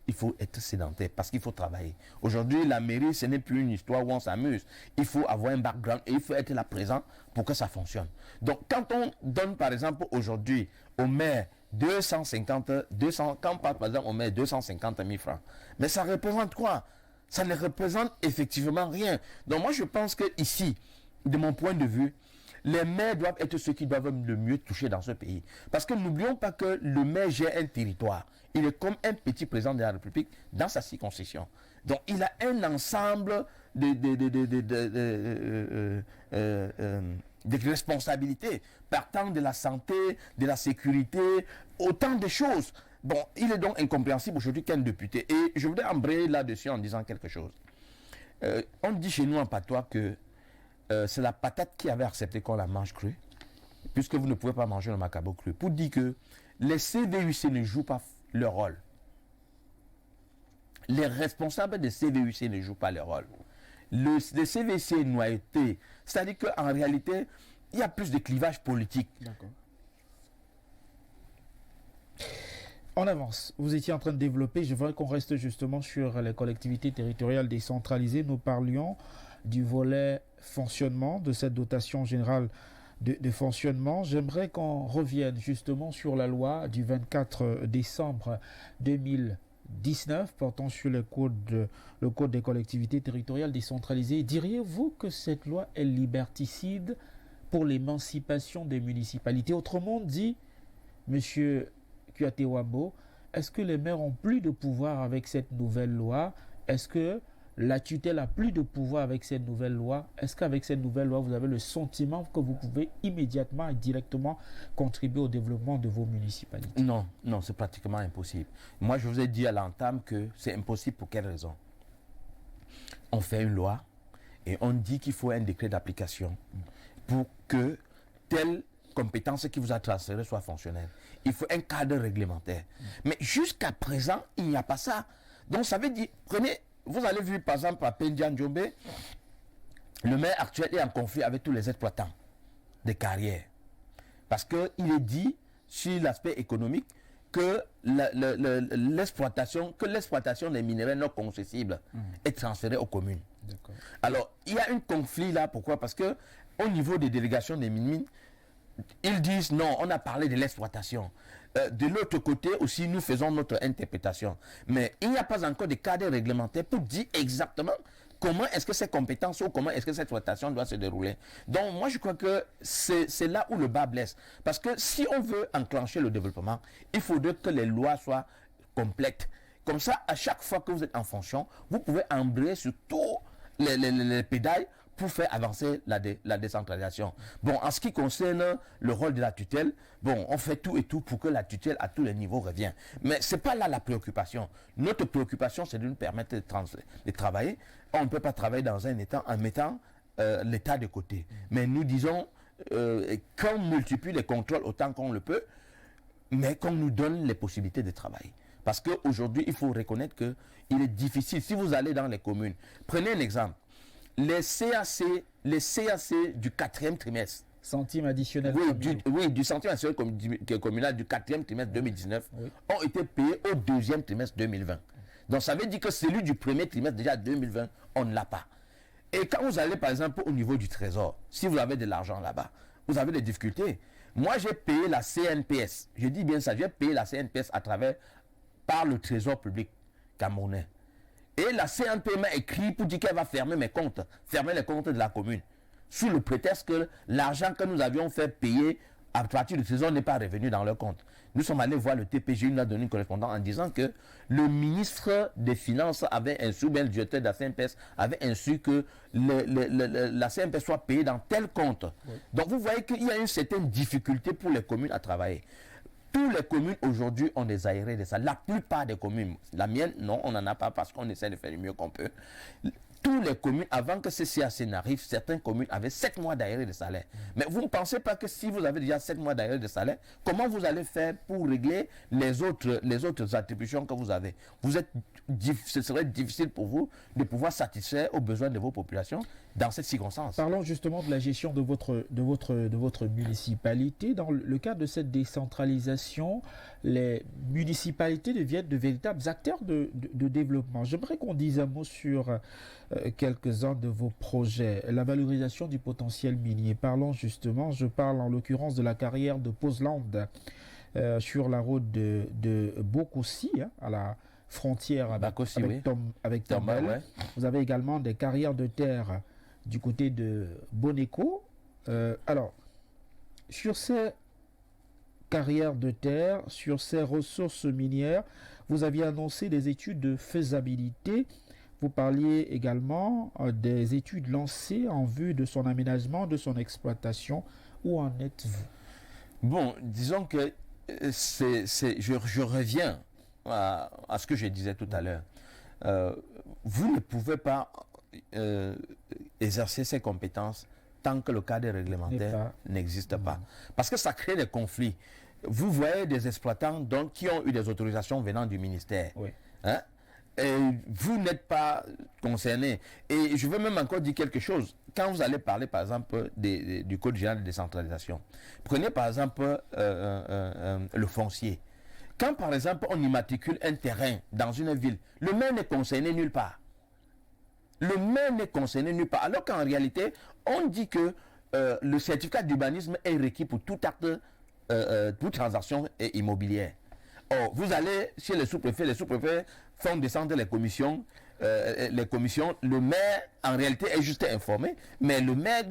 Il faut être sédentaire parce qu'il faut travailler. Aujourd'hui, la mairie, ce n'est plus une histoire où on s'amuse. Il faut avoir un background et il faut être là présent pour que ça fonctionne. Donc, quand on donne, par exemple, aujourd'hui au maire 250 000 francs, mais ça représente quoi? Ça ne représente effectivement rien. Donc, moi, je pense que ici, de mon point de vue, les maires doivent être ceux qui doivent le mieux toucher dans ce pays. Parce que n'oublions pas que le maire gère un territoire. Il est comme un petit président de la République dans sa circonscription. Donc il a un ensemble de responsabilités partant de la santé, de la sécurité, autant de choses. Bon, il est donc incompréhensible aujourd'hui qu'un député. Et je voudrais embrayer là-dessus en disant quelque chose. On dit chez nous en patois que c'est la patate qui avait accepté qu'on la mange crue, puisque vous ne pouvez pas manger le macabo cru, pour dire que les CVUC ne jouent pas leur rôle. Les responsables des CVUC ne jouent pas leur rôle. Les CVC est noyauté, c'est-à-dire qu'en réalité, il y a plus de clivage politique. D'accord. On avance. Vous étiez en train de développer, je veux qu'on reste justement sur les collectivités territoriales décentralisées. Nous parlions du volet fonctionnement de cette dotation générale de fonctionnement. J'aimerais qu'on revienne justement sur la loi du 24 décembre 2019 portant sur le code des collectivités territoriales décentralisées. Diriez-vous que cette loi est liberticide pour l'émancipation des municipalités? Autrement dit, monsieur Kouyaté Wambo, est-ce que les maires ont plus de pouvoir avec cette nouvelle loi? Est-ce que la tutelle a plus de pouvoir avec cette nouvelle loi? Est-ce qu'avec cette nouvelle loi, vous avez le sentiment que vous pouvez immédiatement et directement contribuer au développement de vos municipalités? Non, non, c'est pratiquement impossible. Moi, je vous ai dit à l'entame que c'est impossible pour quelle raison? On fait une loi et on dit qu'il faut un décret d'application pour que telle compétence qui vous a transférée soit fonctionnelle. Il faut un cadre réglementaire. Mais jusqu'à présent, il n'y a pas ça. Donc, ça veut dire, vous allez voir par exemple à Pendian Djombe, le maire actuel est en conflit avec tous les exploitants des carrières. Parce qu'il est dit, sur l'aspect économique, que l'exploitation des minerais non concessibles est transférée aux communes. Alors, il y a un conflit là, pourquoi? Parce que au niveau des délégations des mines, ils disent non, on a parlé de l'exploitation. De l'autre côté aussi, nous faisons notre interprétation. Mais il n'y a pas encore de cadre réglementaire pour dire exactement comment est-ce que ces compétences ou comment est-ce que cette exploitation doit se dérouler. Donc moi je crois que c'est là où le bas blesse. Parce que si on veut enclencher le développement, il faudrait que les lois soient complètes. Comme ça, à chaque fois que vous êtes en fonction, vous pouvez embrayer sur tous les pédales pour faire avancer la décentralisation. Bon, en ce qui concerne le rôle de la tutelle, bon, on fait tout et tout pour que la tutelle à tous les niveaux revienne. Mais ce n'est pas là la préoccupation. Notre préoccupation, c'est de nous permettre de travailler. On ne peut pas travailler dans un État en mettant l'État de côté. Mais nous disons qu'on multiplie les contrôles autant qu'on le peut, mais qu'on nous donne les possibilités de travailler. Parce qu'aujourd'hui, il faut reconnaître qu'il est difficile. Si vous allez dans les communes, prenez un exemple. les CAC du 4e trimestre. Centimes additionnels. Du centime additionnel communal du 4e trimestre 2019 ont été payés au 2e trimestre 2020. Donc ça veut dire que celui du 1er trimestre déjà 2020, on ne l'a pas. Et quand vous allez par exemple au niveau du trésor, si vous avez de l'argent là-bas, vous avez des difficultés. Moi j'ai payé la CNPS, je dis bien ça, j'ai payé la CNPS par le trésor public camerounais. Et la CNP m'a écrit pour dire qu'elle va fermer mes comptes, fermer les comptes de la commune, sous le prétexte que l'argent que nous avions fait payer à partir du trésor n'est pas revenu dans leur compte. Nous sommes allés voir le TPG, il nous a donné une correspondance en disant que le ministre des Finances avait insu, bien le directeur de la CNPS avait insu que la CNPS soit payée dans tel compte. Oui. Donc vous voyez qu'il y a une certaine difficulté pour les communes à travailler. Toutes les communes aujourd'hui ont des aérés de ça. La plupart des communes, la mienne, non, on n'en a pas parce qu'on essaie de faire le mieux qu'on peut. Toutes les communes, avant que ce CAC n'arrive, certaines communes avaient 7 mois d'aéré de salaire. Mais vous ne pensez pas que si vous avez déjà 7 mois d'aéré de salaire, comment vous allez faire pour régler les autres attributions que vous avez? Ce serait difficile pour vous de pouvoir satisfaire aux besoins de vos populations dans cette circonstance. Parlons justement de la gestion de votre municipalité. Dans le cadre de cette décentralisation, les municipalités deviennent de véritables acteurs de développement. J'aimerais qu'on dise un mot sur quelques-uns de vos projets. La valorisation du potentiel minier. Parlons justement, je parle en l'occurrence de la carrière de Poseland sur la route de Bokossi, à la frontière avec Tombal. Ouais. Vous avez également des carrières de terre du côté de Boneko. Alors, sur ces carrières de terre, sur ces ressources minières, vous aviez annoncé des études de faisabilité. Vous parliez également des études lancées en vue de son aménagement, de son exploitation. Où en êtes-vous? Bon, disons que je reviens à ce que je disais tout à l'heure. Vous ne pouvez pas exercer ces compétences tant que le cadre réglementaire n'existe pas. Parce que ça crée des conflits. Vous voyez des exploitants donc, qui ont eu des autorisations venant du ministère. Oui. Hein? Et vous n'êtes pas concerné. Et je veux même encore dire quelque chose. Quand vous allez parler, par exemple, du Code général de décentralisation, prenez par exemple le foncier. Quand, par exemple, on immatricule un terrain dans une ville, le maire n'est concerné nulle part. Le maire n'est concerné nulle part. Alors qu'en réalité, on dit que le certificat d'urbanisme est requis pour tout acte, toute transaction immobilière. Or, vous allez chez les sous-préfets font descendre les commissions. Le maire, en réalité, est juste informé, mais le maire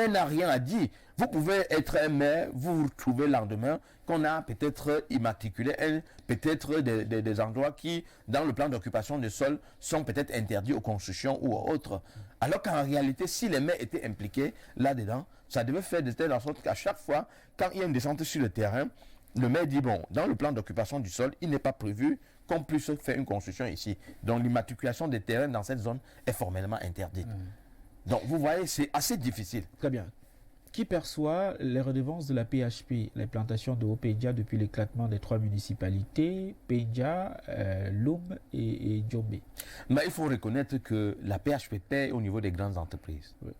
n'a rien à dire. Vous pouvez être un maire, vous vous retrouvez le lendemain qu'on a peut-être immatriculé peut-être des endroits qui, dans le plan d'occupation des sols, sont peut-être interdits aux constructions ou aux autres. Alors qu'en réalité, si les maires étaient impliqués là-dedans, ça devait faire de telle sorte qu'à chaque fois, quand il y a une descente sur le terrain, le maire dit, bon, dans le plan d'occupation du sol, il n'est pas prévu qu'on puisse faire une construction ici. Donc l'immatriculation des terrains dans cette zone est formellement interdite. Donc vous voyez, c'est assez difficile. Très bien. Qui perçoit les redevances de la PHP, les plantations de Haut-Pédia depuis l'éclatement des 3 municipalités, Pédia, Loum et Djombe? Mais il faut reconnaître que la PHP paie au niveau des grandes entreprises. Oui.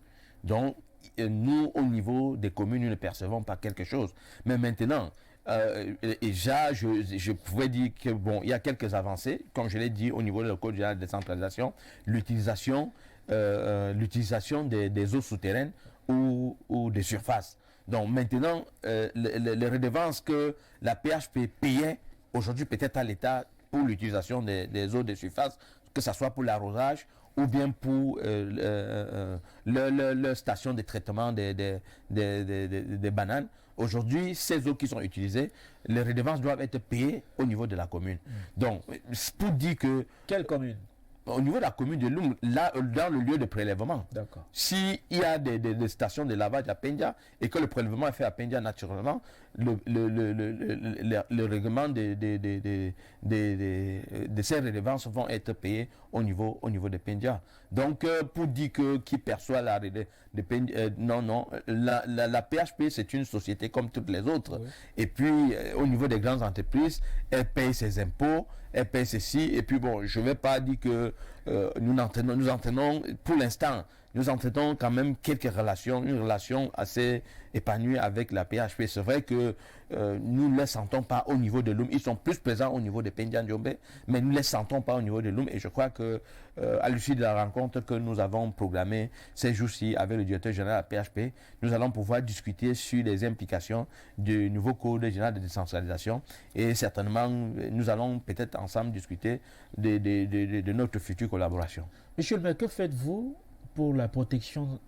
Donc nous, au niveau des communes, nous ne percevons pas quelque chose. Mais maintenant, je pouvais dire que bon, il y a quelques avancées, comme je l'ai dit au niveau de la Code général de décentralisation, l'utilisation des eaux souterraines ou des surfaces. Donc maintenant, les redevances que la PHP payait aujourd'hui peut-être à l'État pour l'utilisation des eaux de surface, que ce soit pour l'arrosage ou bien pour leur station de traitement des bananes. Aujourd'hui, ces eaux qui sont utilisées, les redevances doivent être payées au niveau de la commune. Donc, pour dire que... Quelle commune? Au niveau de la commune de Loum, là, dans le lieu de prélèvement. D'accord. S'il y a des stations de lavage à Pédia et que le prélèvement est fait à Pédia naturellement, le règlement de ces redevances vont être payés au niveau de Pédia. Donc, pour dire que qui perçoit la la PHP, c'est une société comme toutes les autres. Oui. Et puis, au niveau des grandes entreprises, elle paye ses impôts, elle paye ceci. Et puis, bon, je ne vais pas dire que nous entraînons pour l'instant, nous entretenons quand même quelques relations, une relation assez épanouie avec la PHP. C'est vrai que nous ne les sentons pas au niveau de l'UM. Ils sont plus présents au niveau de Pendian Djombe, mais nous ne les sentons pas au niveau de l'UM. Et je crois que à l'issue de la rencontre que nous avons programmée ces jours-ci avec le directeur général de la PHP, nous allons pouvoir discuter sur les implications du nouveau code général de décentralisation. Et certainement, nous allons peut-être ensemble discuter de notre future collaboration. Monsieur le maire, que faites-vous pour la protection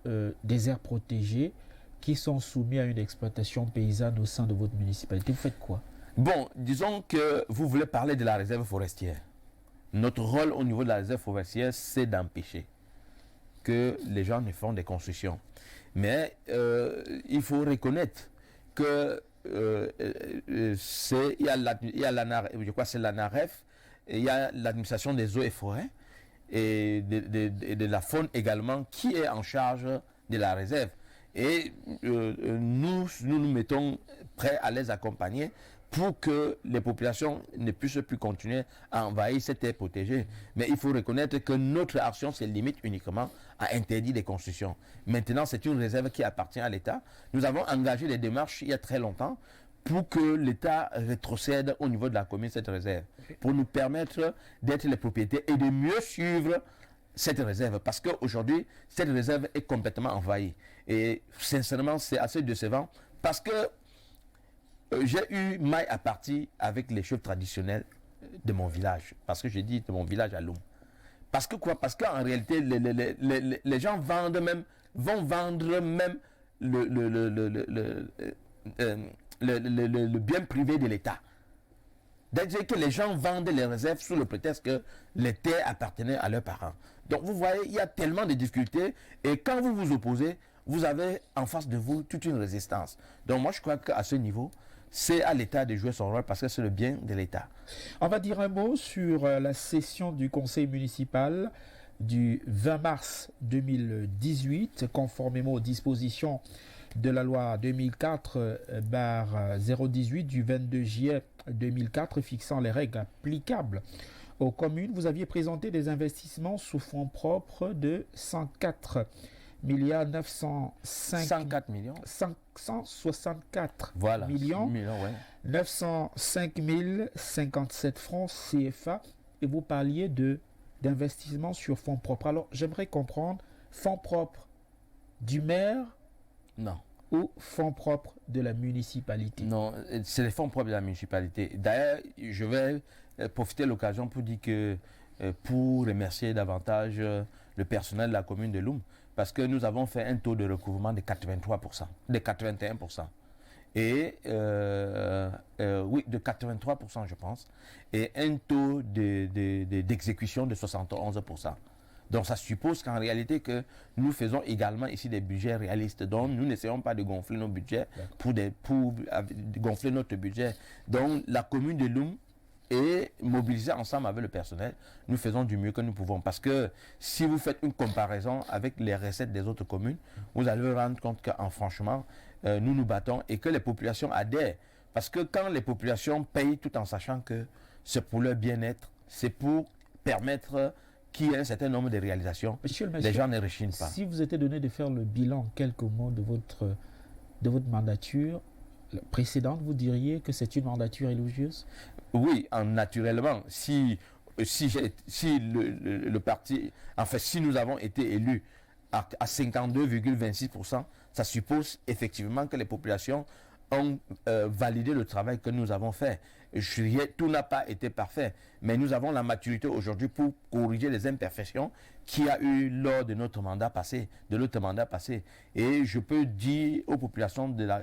des aires protégées qui sont soumis à une exploitation paysanne au sein de votre municipalité? Vous faites quoi? Bon, disons que vous voulez parler de la réserve forestière. Notre rôle au niveau de la réserve forestière, c'est d'empêcher que les gens ne font des constructions. Mais il faut reconnaître que il y a l'ANAREF, il y a l'administration des eaux et forêts, et de la faune également, qui est en charge de la réserve. Et nous nous mettons prêts à les accompagner pour que les populations ne puissent plus continuer à envahir cette terre protégée. Mais il faut reconnaître que notre action se limite uniquement à interdire les constructions. Maintenant, c'est une réserve qui appartient à l'État. Nous avons engagé des démarches il y a très longtemps pour que l'État rétrocède au niveau de la commune cette réserve, pour nous permettre d'être les propriétaires et de mieux suivre cette réserve, parce qu'aujourd'hui, cette réserve est complètement envahie. Et sincèrement, c'est assez décevant, parce que j'ai eu maille à partir avec les chefs traditionnels de mon village, parce que j'ai dit de mon village à Loum. Parce que quoi? Parce qu'en réalité, les gens vont vendre même le bien privé de l'État. C'est-à-dire que les gens vendent les réserves sous le prétexte que les terres appartenaient à leurs parents. Donc vous voyez, il y a tellement de difficultés, et quand vous vous opposez, vous avez en face de vous toute une résistance. Donc moi je crois qu'à ce niveau, c'est à l'État de jouer son rôle, parce que c'est le bien de l'État. On va dire un mot sur la session du conseil municipal du 20 mars 2018, conformément aux dispositions de la loi 2004/018 du 22 juillet 2004 fixant les règles applicables aux communes. Vous aviez présenté des investissements sous fonds propres de 104 564 voilà, millions, ouais. 905 057 francs CFA, et vous parliez d'investissement sur fonds propres. Alors j'aimerais comprendre, fonds propres du maire? Non. Ou fonds propres de la municipalité? Non, c'est les fonds propres de la municipalité. D'ailleurs, je vais profiter de l'occasion pour dire que pour remercier davantage le personnel de la commune de Loum, parce que nous avons fait un taux de recouvrement de 83%, de 81%. Et oui, de 83% je pense, et un taux d'exécution de 71%. Donc ça suppose qu'en réalité que nous faisons également ici des budgets réalistes. Donc nous n'essayons pas de gonfler nos budgets pour gonfler notre budget. Donc la commune de Loum est mobilisée ensemble avec le personnel. Nous faisons du mieux que nous pouvons. Parce que si vous faites une comparaison avec les recettes des autres communes, vous allez vous rendre compte qu'en franchement, nous nous battons et que les populations adhèrent. Parce que quand les populations payent tout en sachant que c'est pour leur bien-être, c'est pour permettre qu'il y ait un certain nombre de réalisations, les gens ne rechignent pas. Si vous étiez donné de faire le bilan en quelques mots de votre mandature précédente, vous diriez que c'est une mandature élogieuse? Oui, naturellement. Si le parti, enfin, si nous avons été élus à 52,26%, ça suppose effectivement que les populations ont validé le travail que nous avons fait. Tout n'a pas été parfait, mais nous avons la maturité aujourd'hui pour corriger les imperfections qu'il y a eu lors de notre mandat passé, Et je peux dire aux populations de la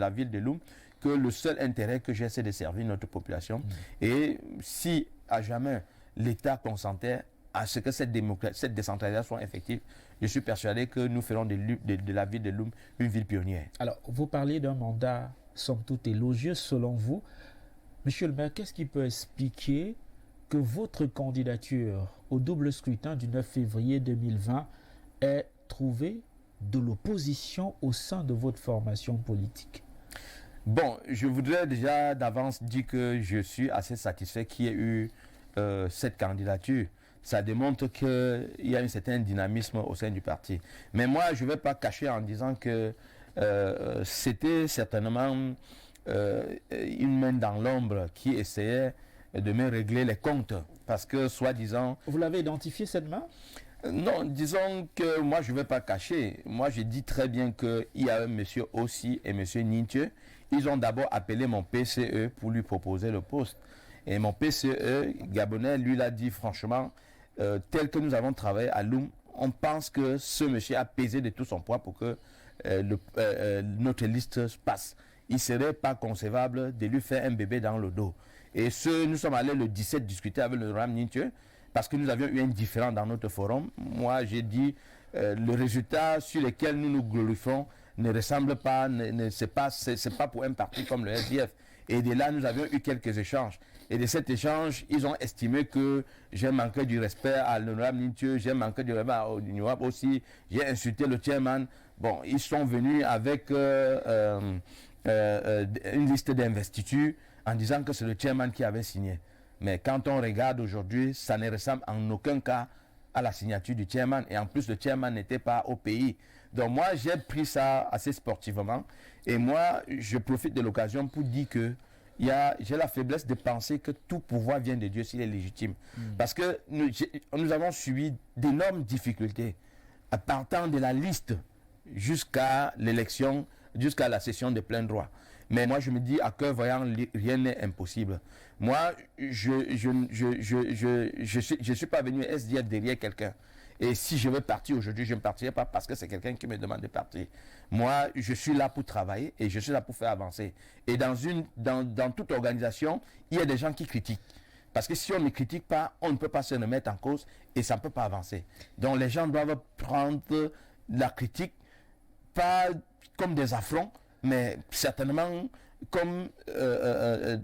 ville de Loum que le seul intérêt que j'ai, c'est de servir notre population. Et si à jamais l'État consentait à ce que cette décentralisation soit effective, je suis persuadé que nous ferons de la ville de Loum une ville pionnière. Alors, vous parlez d'un mandat somme toute élogieux selon vous. Monsieur le maire, qu'est-ce qui peut expliquer que votre candidature au double scrutin du 9 février 2020 ait trouvé de l'opposition au sein de votre formation politique? Bon, je voudrais déjà d'avance dire que je suis assez satisfait qu'il y ait eu cette candidature. ça démontre qu'il y a un certain dynamisme au sein du parti. Mais moi, je ne vais pas cacher en disant que c'était certainement une main dans l'ombre qui essayait de me régler les comptes. Parce que, soi-disant... Vous l'avez identifié, cette main? Non, disons que moi, je ne vais pas cacher. Moi, je dis très bien qu'il y a M. Ossi et M. Ninthieu. Ils ont d'abord appelé mon PCE pour lui proposer le poste. Et mon PCE gabonais, lui, l'a dit franchement, tel que nous avons travaillé à Loum, on pense que ce monsieur a pesé de tout son poids pour que notre liste passe. Il ne serait pas concevable de lui faire un bébé dans le dos. Et nous sommes allés le 17 discuter avec le Ram Ninthieu, parce que nous avions eu un différend dans notre forum. Moi, j'ai dit, le résultat sur lequel nous nous glorifions ne ressemble pas, c'est pas pour un parti comme le SDF. Et de là, nous avions eu quelques échanges. Et de cet échange, ils ont estimé que j'ai manqué du respect à l'honorable Ninthieu, j'ai manqué du respect à l'honorable aussi, j'ai insulté le chairman. Bon, ils sont venus avec une liste d'investiture en disant que c'est le chairman qui avait signé. Mais quand on regarde aujourd'hui, ça ne ressemble en aucun cas à la signature du chairman. Et en plus, le chairman n'était pas au pays. Donc moi, j'ai pris ça assez sportivement. Et moi, je profite de l'occasion pour dire que j'ai la faiblesse de penser que tout pouvoir vient de Dieu s'il est légitime. Parce que nous avons subi d'énormes difficultés à partant de la liste jusqu'à l'élection, jusqu'à la session de plein droit. Mais moi, je me dis, à cœur voyant, rien n'est impossible. Moi, je suis pas venu SDF derrière quelqu'un. Et si je veux partir aujourd'hui, je ne partirai pas parce que c'est quelqu'un qui me demande de partir. Moi, je suis là pour travailler et je suis là pour faire avancer. Et dans toute organisation, il y a des gens qui critiquent. Parce que si on ne critique pas, on ne peut pas se remettre en cause et ça ne peut pas avancer. Donc les gens doivent prendre la critique, pas comme des affronts, mais certainement comme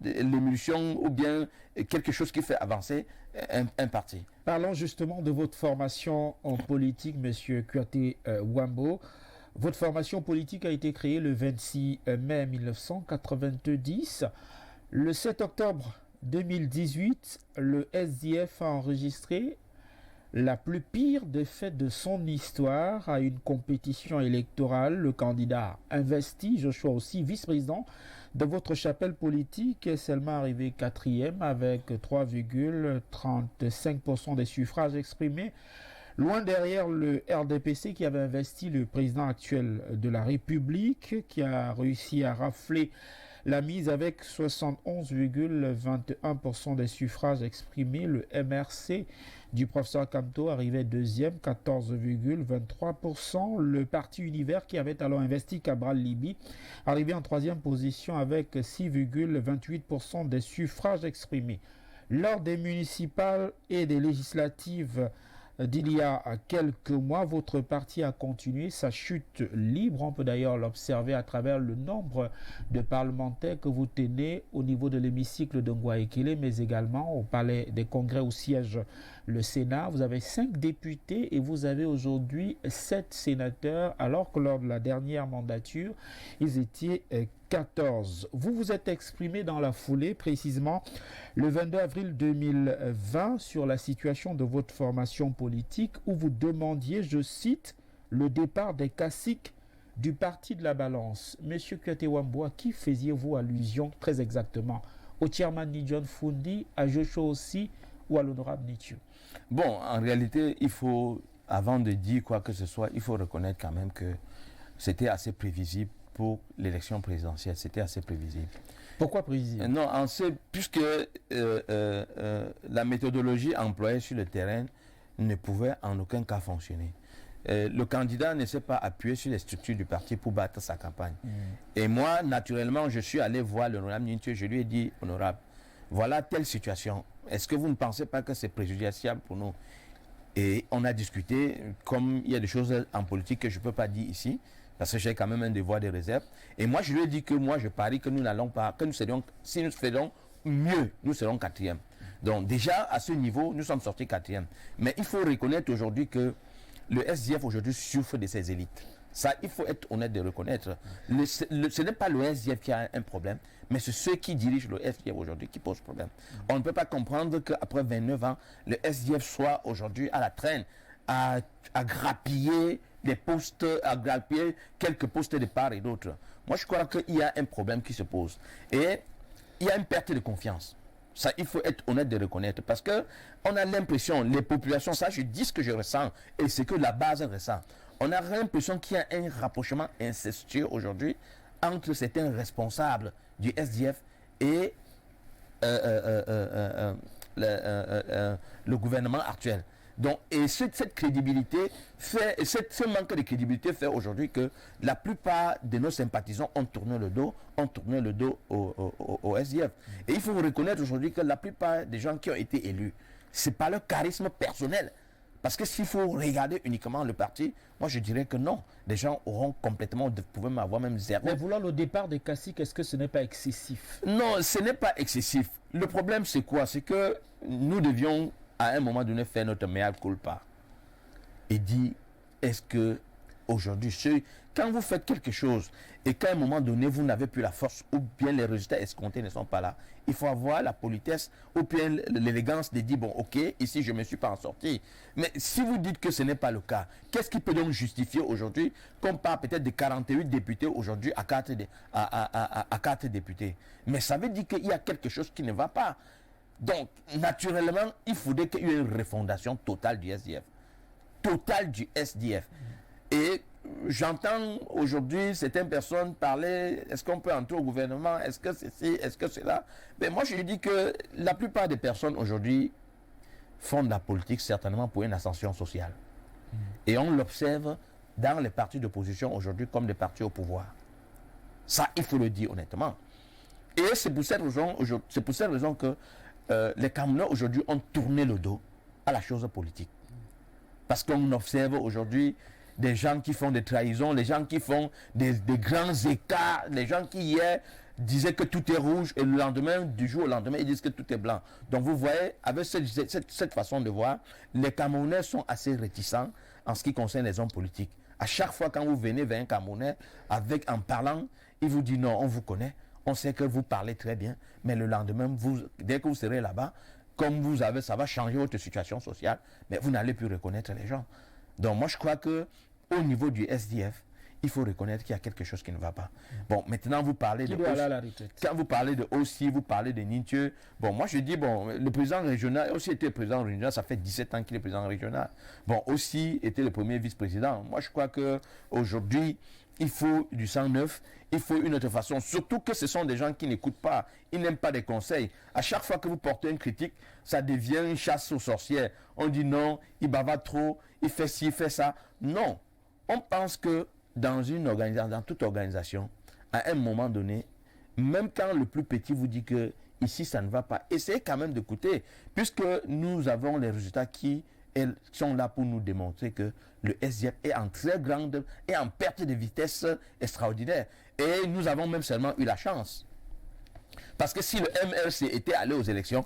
l'émulsion ou bien quelque chose qui fait avancer un parti. Parlons justement de votre formation en politique, Monsieur Kouyaté Wambo. Votre formation politique a été créée le 26 mai 1990. Le 7 octobre 2018, le SDF a enregistré la plus pire défaite de son histoire à une compétition électorale. Le candidat investi, Joshua Ossi, vice-président de votre chapelle politique, est seulement arrivé 4e avec 3,35% des suffrages exprimés. Loin derrière le RDPC qui avait investi le président actuel de la République, qui a réussi à rafler la mise avec 71,21% des suffrages exprimés. Le MRC du professeur Kamto arrivait 2e, 14,23%. Le Parti Univers, qui avait alors investi Cabral Libi, arrivait en 3e position avec 6,28% des suffrages exprimés. Lors des municipales et des législatives d'il y a quelques mois, votre parti a continué sa chute libre. On peut d'ailleurs l'observer à travers le nombre de parlementaires que vous tenez au niveau de l'hémicycle de Ngouaekele, mais également au palais des congrès où siège le Sénat. Vous avez 5 députés et vous avez aujourd'hui 7 sénateurs, alors que lors de la dernière mandature, ils étaient 14. Vous vous êtes exprimé dans la foulée, précisément le 22 avril 2020, sur la situation de votre formation politique, où vous demandiez, je cite, le départ des caciques du parti de la balance. Monsieur Kouyaté Wambo, à qui faisiez-vous allusion très exactement? Au chairman Nidjon Fundi, à Joshua Ossi ou à l'honorable Nithieu? Bon, en réalité, il faut, avant de dire quoi que ce soit, il faut reconnaître quand même que c'était assez prévisible pour l'élection présidentielle. C'était assez prévisible. Pourquoi prévisible? Non, puisque la méthodologie employée sur le terrain ne pouvait en aucun cas fonctionner. Le candidat ne s'est pas appuyé sur les structures du parti pour battre sa campagne. Et moi, naturellement, je suis allé voir l'honorable Ninthieu. Je lui ai dit, honorable, voilà telle situation. Est-ce que vous ne pensez pas que c'est préjudiciable pour nous? Et on a discuté, comme il y a des choses en politique que je ne peux pas dire ici, parce que j'ai quand même un devoir de réserve. Et moi, je lui ai dit que moi, je parie que nous n'allons pas, que nous serions, si nous faisons mieux, nous serons 4e. Donc déjà, à ce niveau, nous sommes sortis 4e. Mais il faut reconnaître aujourd'hui que le SDF aujourd'hui souffre de ses élites. Ça, il faut être honnête de reconnaître. Ce n'est pas le SDF qui a un problème, mais c'est ceux qui dirigent le SDF aujourd'hui qui posent problème. On ne peut pas comprendre qu'après 29 ans, le SDF soit aujourd'hui à la traîne, à grappiller des postes, à grappiller quelques postes de part et d'autre. Moi, je crois qu'il y a un problème qui se pose. Et il y a une perte de confiance. Ça, il faut être honnête de reconnaître. Parce que on a l'impression, les populations, ça, je dis ce que je ressens, et c'est que la base ressent. On a l'impression qu'il y a un rapprochement incestueux aujourd'hui entre certains responsables du SDF et le gouvernement actuel. Donc, et cette crédibilité fait, ce manque de crédibilité fait aujourd'hui que la plupart de nos sympathisants ont tourné le dos au SDF. Et il faut reconnaître aujourd'hui que la plupart des gens qui ont été élus, c'est pas leur charisme personnel. Parce que s'il faut regarder uniquement le parti, moi je dirais que non. Les gens auront complètement, pouvaient m'avoir même zéro. Mais vouloir le départ de Kasik, est-ce que ce n'est pas excessif? Non, ce n'est pas excessif. Le problème c'est quoi? C'est que nous devions à un moment donné faire notre mea culpa et dire, est-ce que aujourd'hui, quand vous faites quelque chose et qu'à un moment donné vous n'avez plus la force ou bien les résultats escomptés ne sont pas là, il faut avoir la politesse ou bien l'élégance de dire, bon ok, ici je ne me suis pas en sorti. Mais si vous dites que ce n'est pas le cas, qu'est-ce qui peut donc justifier aujourd'hui qu'on parle peut-être de 48 députés aujourd'hui à 4 députés? Mais ça veut dire qu'il y a quelque chose qui ne va pas. Donc, naturellement, il faudrait qu'il y ait une refondation totale du SDF. Totale du SDF. Et j'entends aujourd'hui certaines personnes parler, est-ce qu'on peut entrer au gouvernement, est-ce que c'est ci, est-ce que c'est là? Mais moi, je dis que la plupart des personnes aujourd'hui font de la politique certainement pour une ascension sociale. Et on l'observe dans les partis d'opposition aujourd'hui comme des partis au pouvoir. Ça, il faut le dire honnêtement. Et c'est pour cette raison que les Camerounais aujourd'hui ont tourné le dos à la chose politique. Parce qu'on observe aujourd'hui des gens qui font des trahisons, les gens qui font des grands écarts, les gens qui hier disaient que tout est rouge et le lendemain, du jour au lendemain, ils disent que tout est blanc. Donc vous voyez, avec cette façon de voir, les Camerounais sont assez réticents en ce qui concerne les hommes politiques. À chaque fois quand vous venez vers un Camerounais, en parlant, il vous dit non, on vous connaît. On sait que vous parlez très bien, mais le lendemain, dès que vous serez là-bas, comme vous avez, ça va changer votre situation sociale, mais vous n'allez plus reconnaître les gens. Donc moi, je crois que au niveau du SDF, il faut reconnaître qu'il y a quelque chose qui ne va pas. Bon, maintenant, vous parlez de quand vous parlez de aussi, vous parlez de Ninthieu. Bon, moi, je dis, bon, le président régional, aussi était président régional, ça fait 17 ans qu'il est président régional. Bon, aussi était le premier vice-président. Moi, je crois qu'aujourd'hui, il faut du sang neuf, il faut une autre façon. Surtout que ce sont des gens qui n'écoutent pas, ils n'aiment pas des conseils. À chaque fois que vous portez une critique, ça devient une chasse aux sorcières. On dit non, il bavarde trop, il fait ci, il fait ça. Non, on pense que dans toute organisation, à un moment donné, même quand le plus petit vous dit que ici ça ne va pas, essayez quand même d'écouter, puisque nous avons les résultats qui sont là pour nous démontrer que le SDF est en très grande et en perte de vitesse extraordinaire. Et nous avons même seulement eu la chance. Parce que si le MRC était allé aux élections,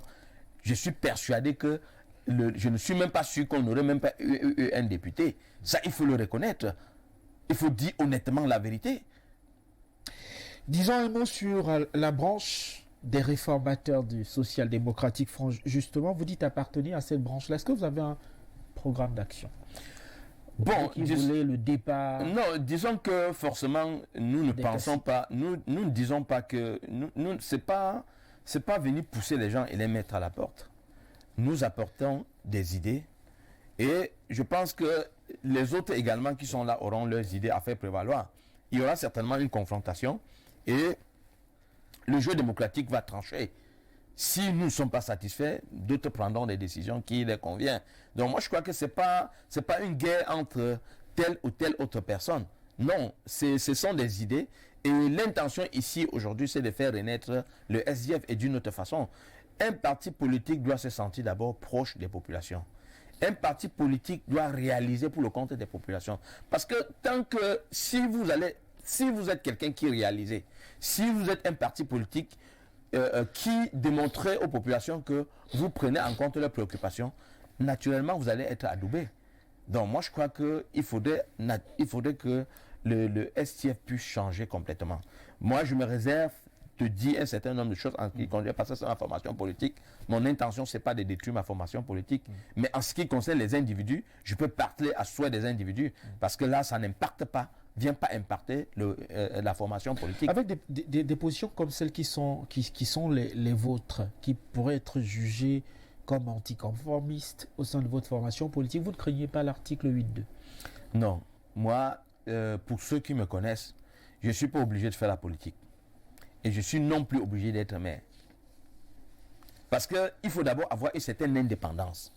je suis persuadé que je ne suis même pas sûr qu'on n'aurait même pas eu un député. Ça, il faut le reconnaître. Il faut dire honnêtement la vérité. Disons un mot sur la branche des réformateurs du social-démocratique. Justement, vous dites appartenir à cette branche-là. Est-ce que vous avez un programme d'action? Bon, qui voulait le départ. Non, disons que forcément, nous ne pensons pas, nous ne disons pas que, nous c'est pas venir pousser les gens et les mettre à la porte. Nous apportons des idées et je pense que les autres également qui sont là auront leurs idées à faire prévaloir. Il y aura certainement une confrontation et le jeu démocratique va trancher. Si nous ne sommes pas satisfaits, d'autres prendront des décisions qui les conviennent. Donc moi je crois que ce n'est pas une guerre entre telle ou telle autre personne. Non, ce sont des idées. Et l'intention ici aujourd'hui, c'est de faire renaître le SDF et d'une autre façon. Un parti politique doit se sentir d'abord proche des populations. Un parti politique doit réaliser pour le compte des populations. Parce que tant que si vous êtes quelqu'un qui réalise, si vous êtes un parti politique qui démontrait aux populations que vous prenez en compte leurs préoccupations, naturellement vous allez être adoubé. Donc moi je crois qu'il faudrait que le STF puisse changer complètement. Moi, je me réserve de dire un certain nombre de choses en ce qui concerne, parce que c'est ma formation politique. Mon intention, ce n'est pas de détruire ma formation politique, mais en ce qui concerne les individus, je peux parler à souhait des individus, parce que là, ça n'impacte pas, vient pas impacter la formation politique. Avec des positions comme celles qui sont les vôtres, qui pourraient être jugées comme anticonformistes au sein de votre formation politique, vous ne craignez pas l'article 8.2? Non. Moi, pour ceux qui me connaissent, je ne suis pas obligé de faire la politique. Et je suis non plus obligé d'être maire. Parce qu'il faut d'abord avoir une certaine indépendance.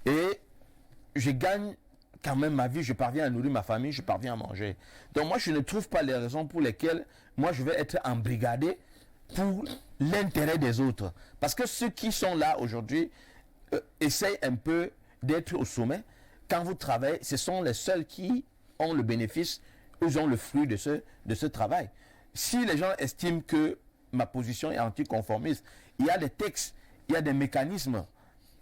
Et je gagne quand même ma vie, je parviens à nourrir ma famille, je parviens à manger. Donc moi, je ne trouve pas les raisons pour lesquelles moi, je vais être embrigadé pour l'intérêt des autres. Parce que ceux qui sont là aujourd'hui essayent un peu d'être au sommet. Quand vous travaillez, ce sont les seuls qui ont le bénéfice, ils ont le fruit de ce travail. Si les gens estiment que ma position est anticonformiste, il y a des textes, il y a des mécanismes,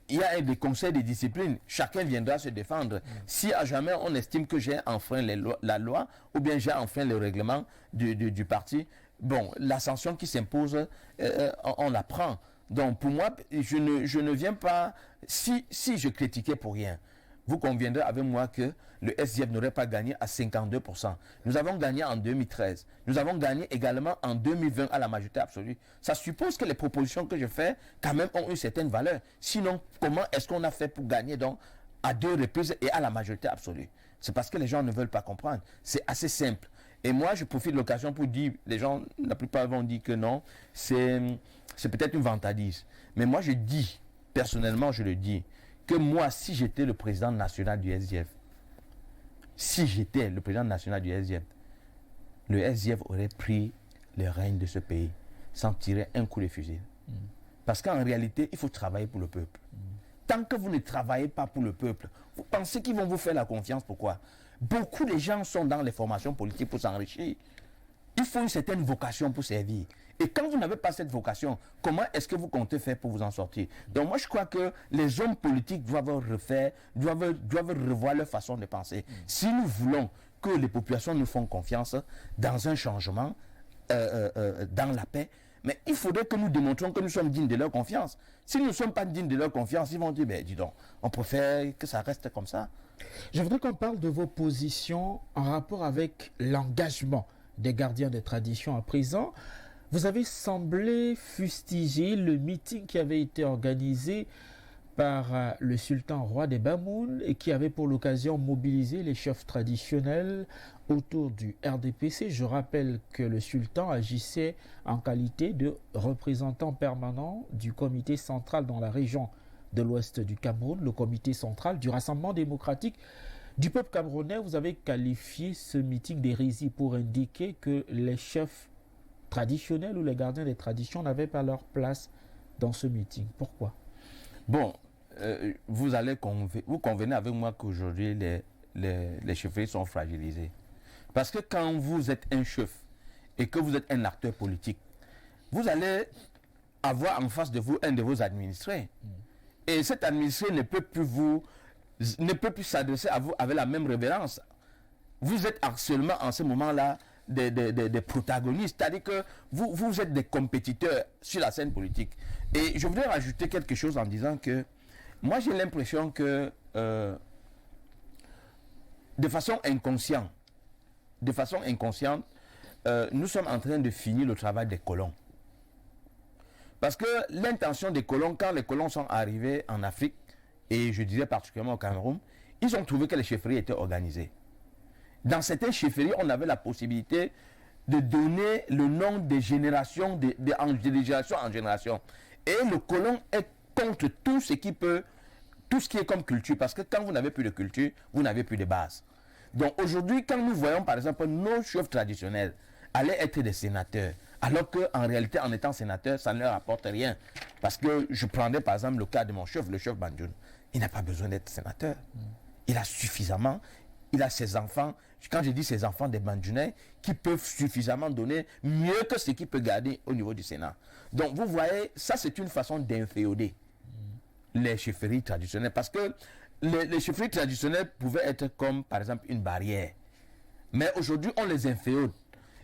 il y a des conseils de discipline, chacun viendra se défendre. Si à jamais on estime que j'ai enfreint la loi ou bien j'ai enfreint le règlement du parti, bon, la sanction qui s'impose, on la prend. Donc pour moi, je ne viens pas, si je critiquais pour rien, vous conviendrez avec moi que le SDF n'aurait pas gagné à 52%. Nous avons gagné en 2013. Nous avons gagné également en 2020 à la majorité absolue. Ça suppose que les propositions que je fais, quand même, ont une certaine valeur. Sinon, comment est-ce qu'on a fait pour gagner donc à 2 reprises et à la majorité absolue? C'est parce que les gens ne veulent pas comprendre. C'est assez simple. Et moi, je profite de l'occasion pour dire, les gens, la plupart vont dire que non, c'est peut-être une vantardise. Mais moi, je dis, personnellement, je le dis, que moi, si j'étais le président national du SDF, le SDF aurait pris le règne de ce pays sans tirer un coup de fusil. Parce qu'en réalité, il faut travailler pour le peuple. Tant que vous ne travaillez pas pour le peuple, vous pensez qu'ils vont vous faire la confiance? Pourquoi? Beaucoup de gens sont dans les formations politiques pour s'enrichir. Il faut une certaine vocation pour servir. Et quand vous n'avez pas cette vocation, comment est-ce que vous comptez faire pour vous en sortir? Donc moi, je crois que les hommes politiques doivent revoir leur façon de penser. Si nous voulons que les populations nous font confiance dans un changement, dans la paix, mais il faudrait que nous démontrions que nous sommes dignes de leur confiance. Si nous ne sommes pas dignes de leur confiance, ils vont dire, ben dis donc, on préfère que ça reste comme ça. Je voudrais qu'on parle de vos positions en rapport avec l'engagement des gardiens des traditions à présent. Vous avez semblé fustiger le meeting qui avait été organisé par le sultan roi des Bamoun et qui avait pour l'occasion mobilisé les chefs traditionnels autour du RDPC. Je rappelle que le sultan agissait en qualité de représentant permanent du comité central dans la région de l'ouest du Cameroun, le comité central du Rassemblement démocratique du peuple camerounais. Vous avez qualifié ce meeting d'hérésie pour indiquer que les chefs traditionnels ou les gardiens des traditions n'avaient pas leur place dans ce meeting. Pourquoi? Bon, vous convenez avec moi qu'aujourd'hui les chefferies sont fragilisées. Parce que quand vous êtes un chef et que vous êtes un acteur politique, vous allez avoir en face de vous un de vos administrés. Et cet administré ne peut plus s'adresser à vous avec la même révérence. Vous êtes seulement en ce moment-là des protagonistes, c'est-à-dire que vous êtes des compétiteurs sur la scène politique. Et je voudrais rajouter quelque chose en disant que moi j'ai l'impression que de façon inconsciente, nous sommes en train de finir le travail des colons. Parce que l'intention des colons, quand les colons sont arrivés en Afrique, et je dirais particulièrement au Cameroun, ils ont trouvé que les chefferies étaient organisées. Dans certaines chefferies, on avait la possibilité de donner le nom des générations, de génération en génération. Et le colon est contre tout ce qui est comme culture. Parce que quand vous n'avez plus de culture, vous n'avez plus de base. Donc aujourd'hui, quand nous voyons par exemple nos chefs traditionnels aller être des sénateurs, alors qu'en réalité, en étant sénateur, ça ne leur apporte rien. Parce que je prendrais par exemple le cas de mon chef, le chef Bandjoun. Il n'a pas besoin d'être sénateur. Il a suffisamment, il a ses enfants, quand je dis ses enfants des Bandjounais, qui peuvent suffisamment donner mieux que ce qu'il peut garder au niveau du Sénat. Donc vous voyez, ça c'est une façon d'inféoder les chefferies traditionnelles. Parce que les chefferies traditionnelles pouvaient être comme par exemple une barrière Mais aujourd'hui, on les inféode.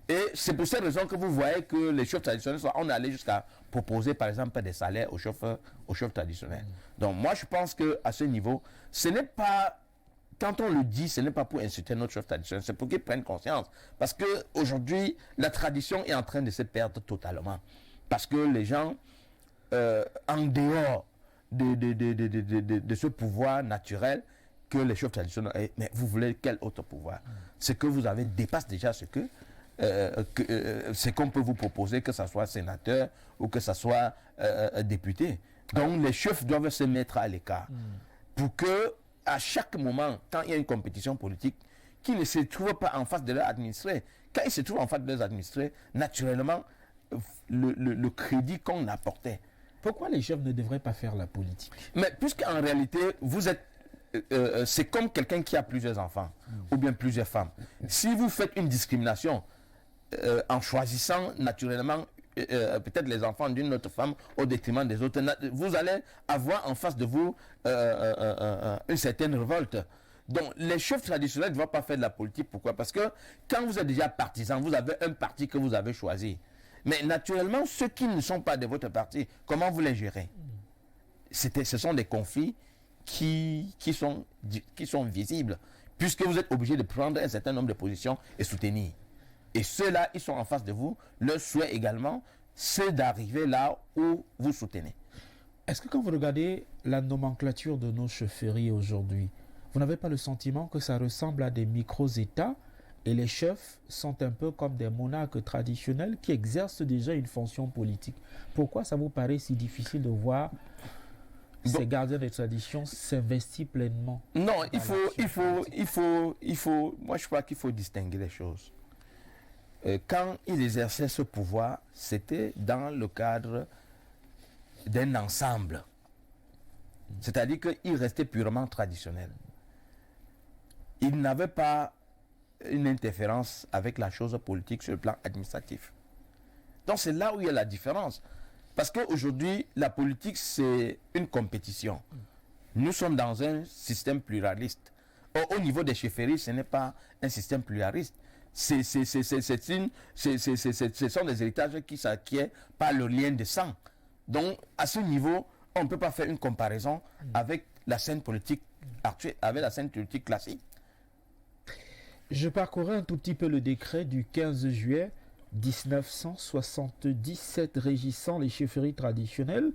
Et c'est pour cette raison que vous voyez que les chefs traditionnels, on est allé jusqu'à proposer par exemple des salaires aux chefs traditionnels. Donc moi je pense qu'à ce niveau, ce n'est pas, quand on le dit, ce n'est pas pour insulter notre chef traditionnel, c'est pour qu'ils prennent conscience. Parce qu'aujourd'hui, la tradition est en train de se perdre totalement. Parce que les gens, en dehors de ce pouvoir naturel que les chefs traditionnels ont, mais vous voulez quel autre pouvoir? Ce que vous avez dépasse déjà ce que c'est qu'on peut vous proposer, que ce soit sénateur ou que ce soit député. Donc les chefs doivent se mettre à l'écart pour que à chaque moment, quand il y a une compétition politique, qu'ils ne se trouvent pas en face de leurs administrés. Quand ils se trouvent en face de leurs administrés, naturellement, le crédit qu'on apportait. Pourquoi les chefs ne devraient pas faire la politique? Mais puisqu'en réalité, vous êtes c'est comme quelqu'un qui a plusieurs enfants ou bien plusieurs femmes. Si vous faites une discrimination en choisissant naturellement peut-être les enfants d'une autre femme au détriment des autres, vous allez avoir en face de vous une certaine révolte. Donc les chefs traditionnels ne vont pas faire de la politique. Pourquoi? Parce que quand vous êtes déjà partisan, vous avez un parti que vous avez choisi. Mais naturellement, ceux qui ne sont pas de votre parti, comment vous les gérez? Ce sont des conflits qui sont visibles, puisque vous êtes obligé de prendre un certain nombre de positions et soutenir. Et ceux-là, ils sont en face de vous. Leur souhait également, c'est d'arriver là où vous soutenez. Est-ce que quand vous regardez la nomenclature de nos chefferies aujourd'hui, vous n'avez pas le sentiment que ça ressemble à des micro-États et les chefs sont un peu comme des monarques traditionnels qui exercent déjà une fonction politique? Pourquoi ça vous paraît si difficile de voir ces gardiens des traditions s'investir pleinement? Non, moi je crois qu'il faut distinguer les choses. Quand ils exerçaient ce pouvoir, c'était dans le cadre d'un ensemble. C'est-à-dire qu'ils restaient purement traditionnels. Ils n'avaient pas une interférence avec la chose politique sur le plan administratif. Donc c'est là où il y a la différence. Parce qu'aujourd'hui, la politique, c'est une compétition. Nous sommes dans un système pluraliste. Au niveau des chefferies, ce n'est pas un système pluraliste. Ce sont des héritages qui s'acquièrent par le lien de sang. Donc, à ce niveau, on ne peut pas faire une comparaison avec la scène politique actuelle, avec la scène politique classique. Je parcourais un tout petit peu le décret du 15 juillet 1977 régissant les chefferies traditionnelles.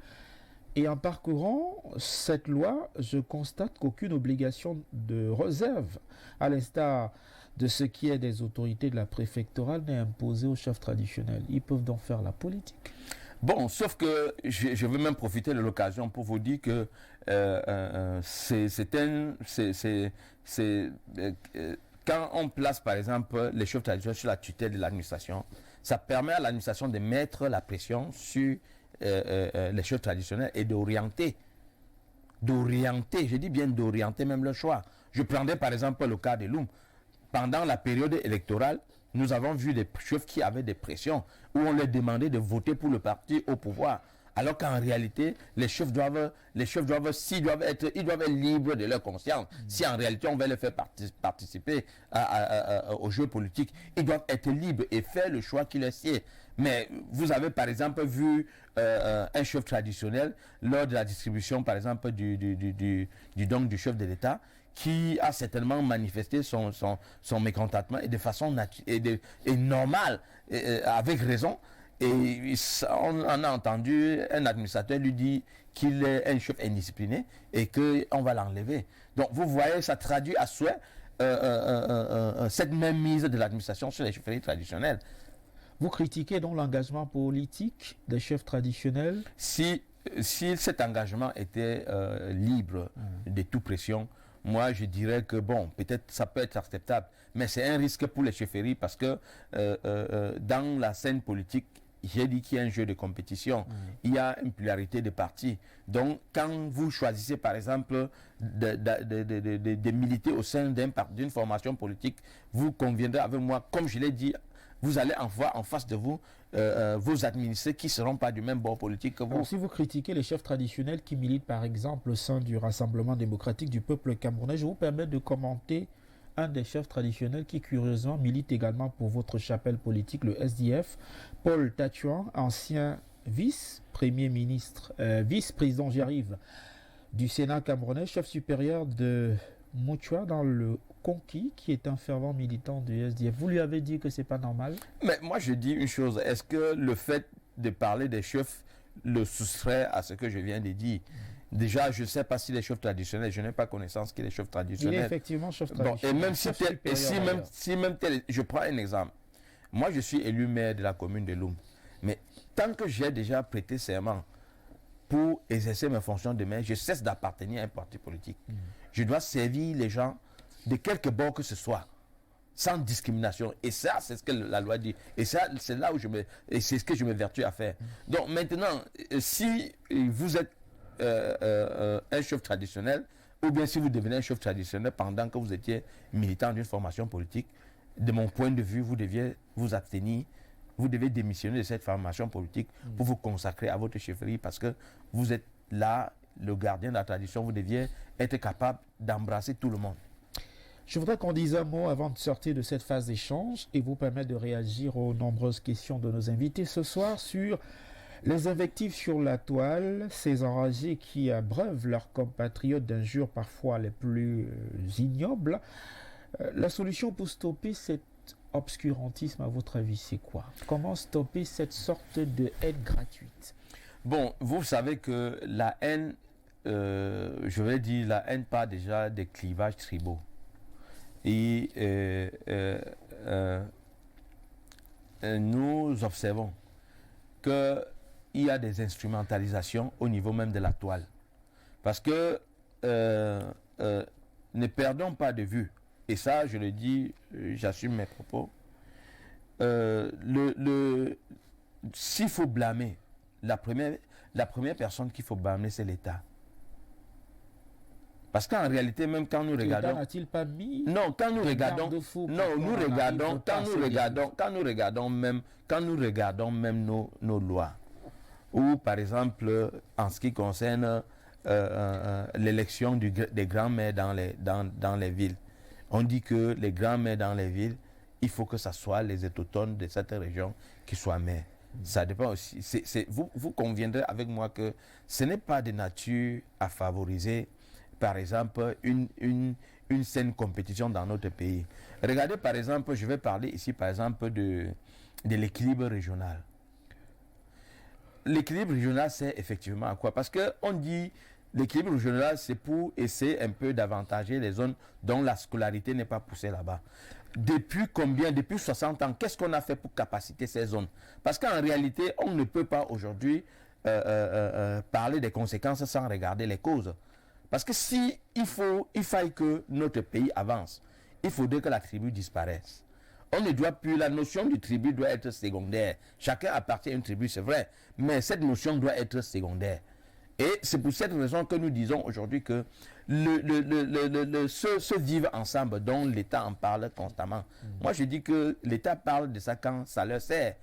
Et en parcourant cette loi, je constate qu'aucune obligation de réserve, à l'instar de ce qui est des autorités de la préfectorale, n'est imposée aux chefs traditionnels. Ils peuvent donc faire la politique. Bon, sauf que je veux même profiter de l'occasion pour vous dire que quand on place par exemple les chefs traditionnels sur la tutelle de l'administration, ça permet à l'administration de mettre la pression sur les chefs traditionnels et d'orienter, je dis bien d'orienter même le choix. Je prendrai par exemple le cas de Loum. Pendant la période électorale, nous avons vu des chefs qui avaient des pressions où on leur demandait de voter pour le parti au pouvoir. Alors qu'en réalité, les chefs doivent être libres de leur conscience. Si en réalité on va les faire participer au jeu politique, ils doivent être libres et faire le choix qui leur sied. Mais vous avez par exemple vu un chef traditionnel lors de la distribution par exemple du don du chef de l'État, qui a certainement manifesté son mécontentement et de façon normale, avec raison. Et on a entendu un administrateur lui dire qu'il est un chef indiscipliné et qu'on va l'enlever. Donc vous voyez, ça traduit à souhait cette même mise de l'administration sur les chefferies traditionnelles. Vous critiquez donc l'engagement politique des chefs traditionnels? Si cet engagement était libre de toute pression, moi je dirais que bon, peut-être ça peut être acceptable, mais c'est un risque pour les chefferies parce que dans la scène politique, j'ai dit qu'il y a un jeu de compétition, il y a une pluralité de partis. Donc quand vous choisissez par exemple de militer au sein d'une formation politique, vous conviendrez avec moi, comme je l'ai dit, vous allez avoir en face de vous vos administrés qui ne seront pas du même bord politique que vous. Alors, si vous critiquez les chefs traditionnels qui militent par exemple au sein du Rassemblement démocratique du peuple camerounais, je vous permets de commenter un des chefs traditionnels qui curieusement milite également pour votre chapelle politique, le SDF, Paul Tatuan, ancien vice-premier ministre, vice-président, j'y arrive, du Sénat camerounais, chef supérieur de Mouchua dans le Conquis, qui est un fervent militant du SDF. Vous lui avez dit que c'est pas normal? Mais moi, je dis une chose. Est-ce que le fait de parler des chefs le soustrait à ce que je viens de dire? Déjà, je ne sais pas si les chefs traditionnels, je n'ai pas connaissance qu'il est chef traditionnel. Il est effectivement chef Bon, traditionnel. et même si même tel, je prends un exemple. Moi, je suis élu maire de la commune de Loum. Mais tant que j'ai déjà prêté serment pour exercer mes fonctions de maire, je cesse d'appartenir à un parti politique. Je dois servir les gens de quelque bord que ce soit, sans discrimination. Et ça, c'est ce que la loi dit. Et ça, c'est là où c'est ce que je me vertue à faire. Donc maintenant, si vous êtes un chef traditionnel, ou bien si vous devenez un chef traditionnel pendant que vous étiez militant d'une formation politique, de mon point de vue, vous deviez vous abstenir, vous devez démissionner de cette formation politique pour vous consacrer à votre chefferie, parce que vous êtes là, le gardien de la tradition, vous deviez être capable d'embrasser tout le monde. Je voudrais qu'on dise un mot avant de sortir de cette phase d'échange et vous permettre de réagir aux nombreuses questions de nos invités ce soir sur les invectives sur la toile, ces enragés qui abreuvent leurs compatriotes d'injures parfois les plus ignobles. La solution pour stopper cet obscurantisme, à votre avis, c'est quoi? Comment stopper cette sorte de haine gratuite? Bon, vous savez que la haine, je vais dire, la haine part déjà des clivages tribaux. Et nous observons qu'il y a des instrumentalisations au niveau même de la toile. Parce que ne perdons pas de vue, et ça je le dis, j'assume mes propos, s'il faut blâmer, la première personne qu'il faut blâmer, c'est l'État. Parce qu'en réalité, même quand nous regardons... L'État n'a-t-il pas mis... Non, quand nous regardons... Non, nous regardons... Quand nous regardons même nos lois, ou par exemple, en ce qui concerne l'élection des grands-mères dans les villes, on dit que les grands-mères dans les villes, il faut que ce soit les autochtones de cette région qui soient maires. Ça dépend aussi. Vous conviendrez avec moi que ce n'est pas de nature à favoriser, par exemple, une saine compétition dans notre pays. Regardez, par exemple, je vais parler ici, par exemple, de l'équilibre régional. L'équilibre régional, c'est effectivement à quoi? Parce qu'on dit l'équilibre régional, c'est pour essayer un peu d'avantager les zones dont la scolarité n'est pas poussée là-bas. Depuis combien? Depuis 60 ans, qu'est-ce qu'on a fait pour capaciter ces zones? Parce qu'en réalité, on ne peut pas aujourd'hui parler des conséquences sans regarder les causes. Parce que si il faille que notre pays avance, il faudrait que la tribu disparaisse. On ne doit plus, la notion du tribu doit être secondaire. Chacun appartient à une tribu, c'est vrai, mais cette notion doit être secondaire. Et c'est pour cette raison que nous disons aujourd'hui que ce vivre ensemble dont l'État en parle constamment. Moi, je dis que l'État parle de ça quand ça leur sert.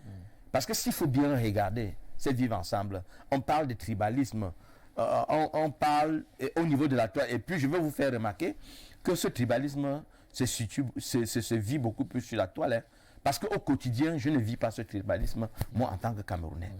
Parce que s'il faut bien regarder ce vivre ensemble, on parle de tribalisme, on parle au niveau de la toile. Et puis, je veux vous faire remarquer que ce tribalisme se vit beaucoup plus sur la toile. Hein, parce qu'au quotidien, je ne vis pas ce tribalisme, moi, en tant que Camerounais.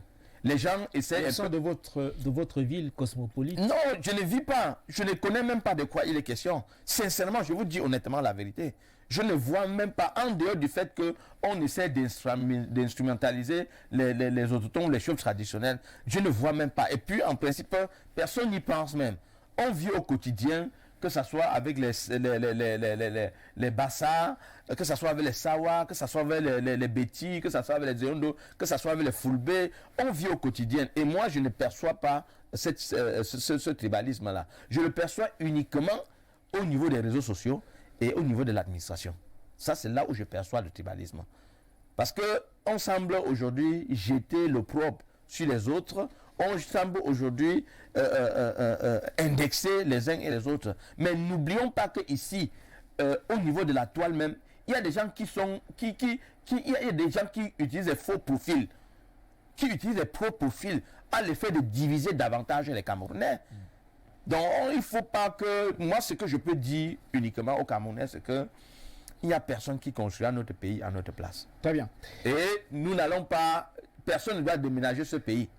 Les gens essaient... de votre ville cosmopolite. Non, je ne vis pas. Je ne connais même pas de quoi il est question. Sincèrement, je vous dis honnêtement la vérité. Je ne vois même pas, en dehors du fait qu'on essaie d'instrumentaliser les autochtones, les chefs traditionnels, je ne vois même pas. Et puis, en principe, personne n'y pense même. On vit au quotidien, que ce soit avec les Bassa, que ce soit avec les Sawa, que ce soit avec les Beti, que ce soit avec les Zéondo, que ce soit avec les Fulbe. On vit au quotidien. Et moi, je ne perçois pas ce tribalisme-là. Je le perçois uniquement au niveau des réseaux sociaux et au niveau de l'administration. Ça, c'est là où je perçois le tribalisme. Parce qu'on semble aujourd'hui jeter l'opprobre sur les autres. On semble aujourd'hui indexer les uns et les autres. Mais n'oublions pas qu'ici, au niveau de la toile même, il y a des gens qui utilisent des faux profils, qui utilisent des profils à l'effet de diviser davantage les Camerounais. Donc, il ne faut pas que... Moi, ce que je peux dire uniquement aux Camerounais, c'est que il n'y a personne qui construira notre pays à notre place. Très bien. Et nous n'allons pas, personne ne doit déménager ce pays.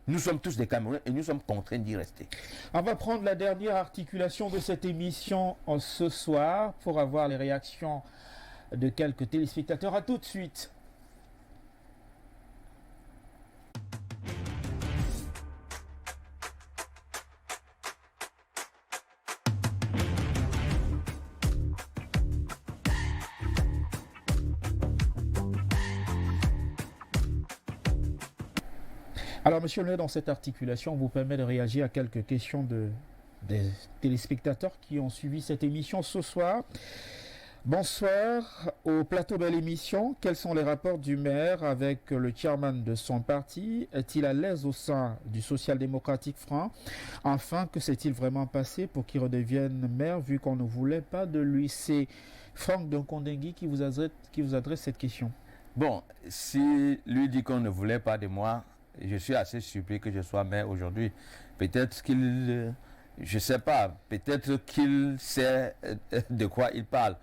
Nous sommes tous des Camerounais et nous sommes contraints d'y rester. On va prendre la dernière articulation de cette émission ce soir pour avoir les réactions de quelques téléspectateurs. À tout de suite. Alors, monsieur le maire, dans cette articulation, on vous permet de réagir à quelques questions des téléspectateurs qui ont suivi cette émission ce soir. Bonsoir. Au plateau de l'émission, quels sont les rapports du maire avec le chairman de son parti? Est-il à l'aise au sein du social-démocratique franc? Enfin, que s'est-il vraiment passé pour qu'il redevienne maire vu qu'on ne voulait pas de lui? C'est Franck Donkondengui qui vous adresse cette question. Bon, si lui dit qu'on ne voulait pas de moi, je suis assez surpris que je sois maire aujourd'hui. Peut-être qu'il, je ne sais pas, peut-être qu'il sait de quoi il parle.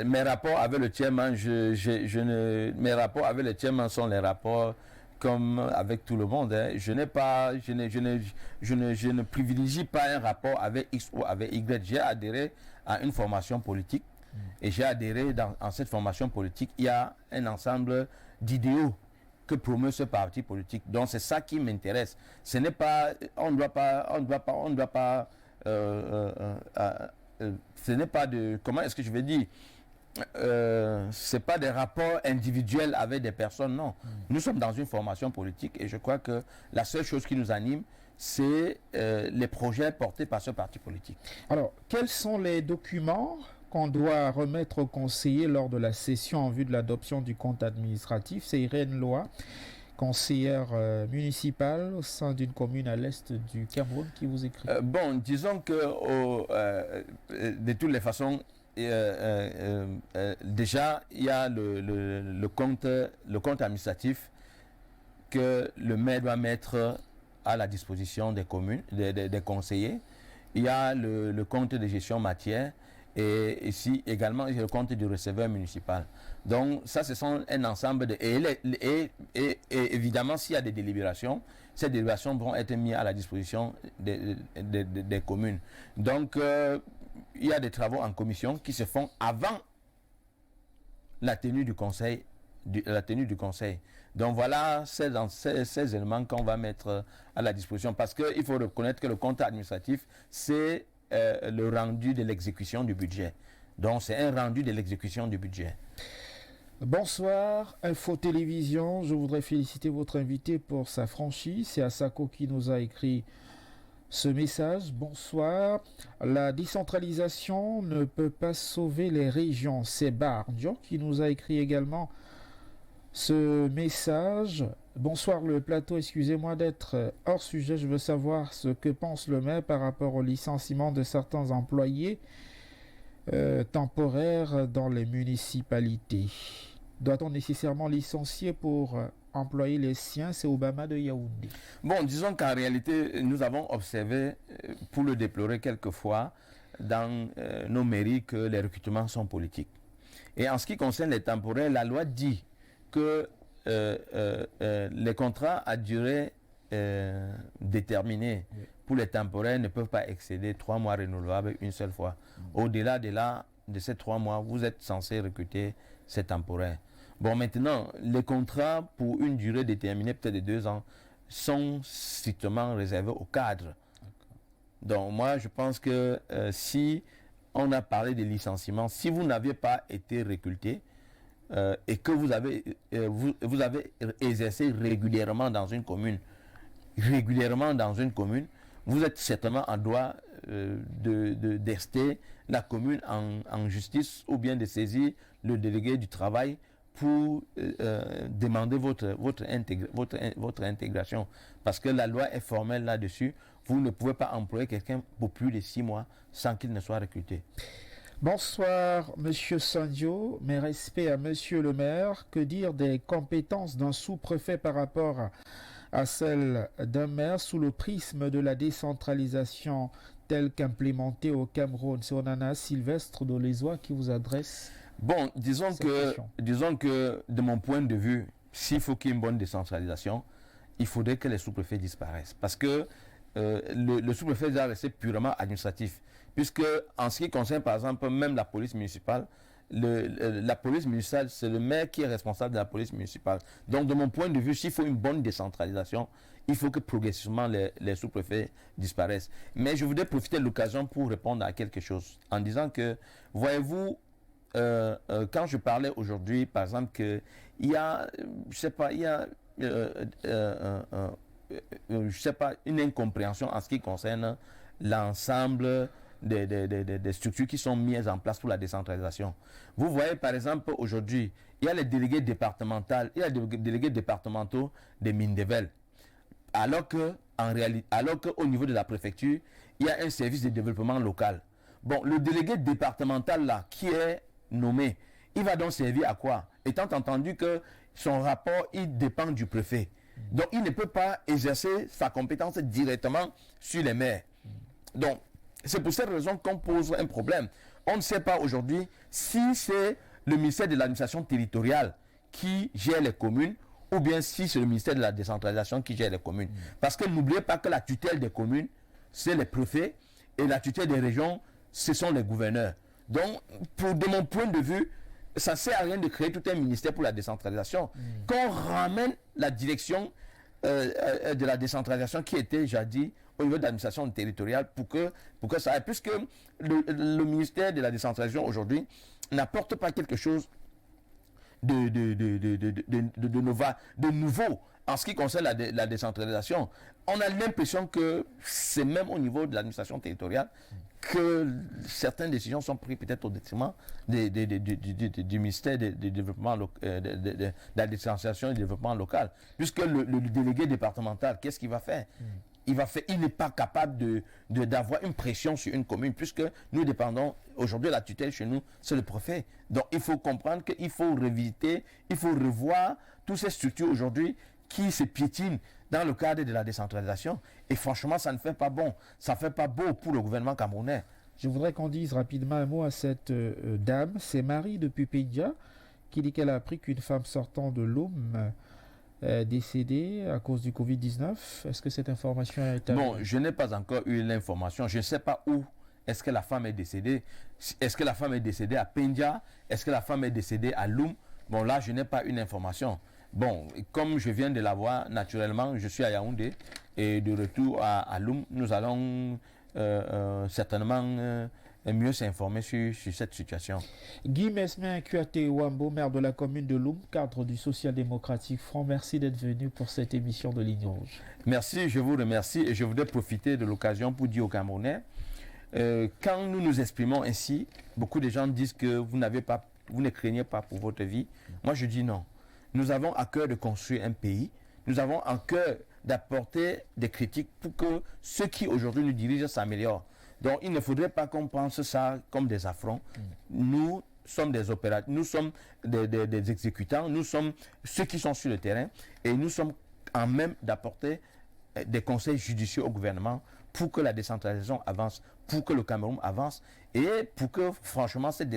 Mes rapports avec le chairman, mes rapports avec le chairman sont les rapports comme avec tout le monde. Hein. Je ne privilégie pas un rapport avec X ou avec Y. J'ai adhéré à une formation politique et j'ai adhéré en cette formation politique. Il y a un ensemble d'idéaux que promeut ce parti politique. Donc c'est ça qui m'intéresse. Ce n'est pas, ce n'est pas de, comment est-ce que je vais dire, c'est pas des rapports individuels avec des personnes, non. Nous sommes dans une formation politique et je crois que la seule chose qui nous anime, c'est les projets portés par ce parti politique. Alors, quels sont les documents qu'on doit remettre aux conseillers lors de la session en vue de l'adoption du compte administratif? C'est Irène Loa, conseillère municipale au sein d'une commune à l'est du Cameroun, qui vous écrit. Bon, disons que de toutes les façons, déjà, il y a le compte administratif que le maire doit mettre à la disposition des communes, des conseillers. Il y a le compte de gestion matière. Et ici également, il y a le compte du receveur municipal. Donc ça, ce sont un ensemble de... Et évidemment, s'il y a des délibérations, ces délibérations vont être mises à la disposition des communes. Donc, il y a des travaux en commission qui se font avant la tenue du conseil. Donc voilà, c'est dans ces éléments qu'on va mettre à la disposition. Parce qu'il faut reconnaître que le compte administratif, c'est le rendu de l'exécution du budget. Donc c'est un rendu de l'exécution du budget. Bonsoir, Info Télévision. Je voudrais féliciter votre invité pour sa franchise. C'est Asako qui nous a écrit ce message. Bonsoir. La décentralisation ne peut pas sauver les régions. C'est Bardio qui nous a écrit également ce message. Bonsoir le plateau, excusez-moi d'être hors sujet. Je veux savoir ce que pense le maire par rapport au licenciement de certains employés temporaires dans les municipalités. Doit-on nécessairement licencier pour employer les siens? C'est Obama de Yaoundé. Bon, disons qu'en réalité, nous avons observé, pour le déplorer quelquefois, dans nos mairies que les recrutements sont politiques. Et en ce qui concerne les temporaires, la loi dit que les contrats à durée déterminée pour les temporaires ne peuvent pas excéder 3 mois renouvelables une seule fois. Au-delà de ces 3 mois, vous êtes censé recruter ces temporaires. Bon, maintenant, les contrats pour une durée déterminée, peut-être de 2 ans, sont strictement réservés aux cadres. Donc moi, je pense que si on a parlé de licenciement, si vous n'aviez pas été recruté, et que vous avez exercé régulièrement dans une commune, vous êtes certainement en droit d'ester la commune en justice ou bien de saisir le délégué du travail pour demander votre intégration. Parce que la loi est formelle là-dessus. Vous ne pouvez pas employer quelqu'un pour plus de 6 mois sans qu'il ne soit recruté. Bonsoir, Monsieur Sandio. Mes respects à Monsieur le maire. Que dire des compétences d'un sous-préfet par rapport à celles d'un maire sous le prisme de la décentralisation telle qu'implémentée au Cameroun? C'est Onana Sylvestre Dolézois qui vous adresse Bon, disons cette que, question? de mon point de vue, s'il faut qu'il y ait une bonne décentralisation, il faudrait que les sous-préfets disparaissent. Parce que le sous-préfet doit rester purement administratif. Puisque, en ce qui concerne, par exemple, même la police municipale, la police municipale, c'est le maire qui est responsable de la police municipale. Donc, de mon point de vue, s'il faut une bonne décentralisation, il faut que progressivement les sous-préfets disparaissent. Mais je voudrais profiter de l'occasion pour répondre à quelque chose en disant que, voyez-vous, quand je parlais aujourd'hui, par exemple, qu'il y a, je sais pas, il y a, je sais pas, une incompréhension en ce qui concerne l'ensemble des structures qui sont mises en place pour la décentralisation. Vous voyez, par exemple, aujourd'hui, il y a les délégués départementaux, il y a les délégués départementaux des Mindevelle. Alors qu'au niveau de la préfecture, il y a un service de développement local. Bon, le délégué départemental là, qui est nommé, il va donc servir à quoi? Étant entendu que son rapport, il dépend du préfet. Donc, il ne peut pas exercer sa compétence directement sur les maires. Donc, c'est pour cette raison qu'on pose un problème. On ne sait pas aujourd'hui si c'est le ministère de l'administration territoriale qui gère les communes ou bien si c'est le ministère de la décentralisation qui gère les communes. Parce que n'oubliez pas que la tutelle des communes, c'est les préfets et la tutelle des régions, ce sont les gouverneurs. Donc, de mon point de vue, ça ne sert à rien de créer tout un ministère pour la décentralisation. Qu'on ramène la direction de la décentralisation qui était jadis au niveau de l'administration territoriale pour que ça aille. Puisque le ministère de la décentralisation aujourd'hui n'apporte pas quelque chose de nouveau en ce qui concerne la décentralisation. On a l'impression que c'est même au niveau de l'administration territoriale que certaines décisions sont prises peut-être au détriment du ministère de la décentralisation et du développement local. Puisque le délégué départemental, qu'est-ce qu'il va faire? Il n'est pas capable d'avoir une pression sur une commune, puisque nous dépendons, aujourd'hui la tutelle chez nous, c'est le préfet. Donc il faut comprendre qu'il faut revisiter, il faut revoir toutes ces structures aujourd'hui qui se piétinent dans le cadre de la décentralisation. Et franchement, ça ne fait pas bon, ça ne fait pas beau pour le gouvernement camerounais. Je voudrais qu'on dise rapidement un mot à cette dame. C'est Marie de Pupédia qui dit qu'elle a appris qu'une femme sortant de l'Oum décédée à cause du Covid-19. Est-ce que cette information est Bon, je n'ai pas encore eu l'information. Je ne sais pas où est-ce que la femme est décédée. Est-ce que la femme est décédée à Pendia? Est-ce que la femme est décédée à Loum? Bon, là, je n'ai pas une information. Bon, comme je viens de la voir, naturellement, je suis à Yaoundé et de retour à Loum, nous allons certainement mieux s'informer sur cette situation. Guy Mesmin Kuate Wambo, maire de la commune de Loum, cadre du social-démocratique Front, merci d'être venu pour cette émission de Ligne Rouge. Merci, je vous remercie et je voudrais profiter de l'occasion pour dire aux Camerounais, quand nous nous exprimons ainsi, beaucoup de gens disent que vous ne craignez pas pour votre vie. Moi, je dis non. Nous avons à cœur de construire un pays. Nous avons à cœur d'apporter des critiques pour que ceux qui aujourd'hui nous dirigent s'améliorent. Donc, il ne faudrait pas qu'on pense ça comme des affronts. Nous sommes des opérateurs, nous sommes des exécutants, nous sommes ceux qui sont sur le terrain et nous sommes en même d'apporter des conseils judicieux au gouvernement pour que la décentralisation avance, pour que le Cameroun avance et pour que franchement cette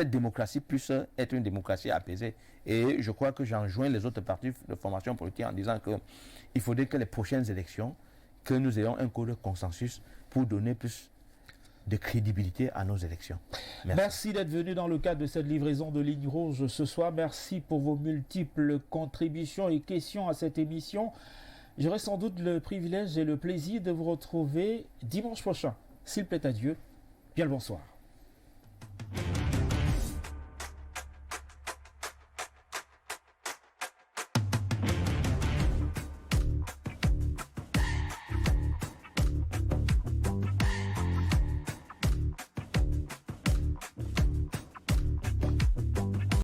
démocratie puisse être une démocratie apaisée. Et je crois que j'enjoins les autres partis de formation politique en disant qu'il faudrait que les prochaines élections, que nous ayons un code de consensus pour donner plus de crédibilité à nos élections. Merci d'être venu dans le cadre de cette livraison de Ligne Rouge ce soir. Merci pour vos multiples contributions et questions à cette émission. J'aurai sans doute le privilège et le plaisir de vous retrouver dimanche prochain. S'il plaît à Dieu, bien le bonsoir.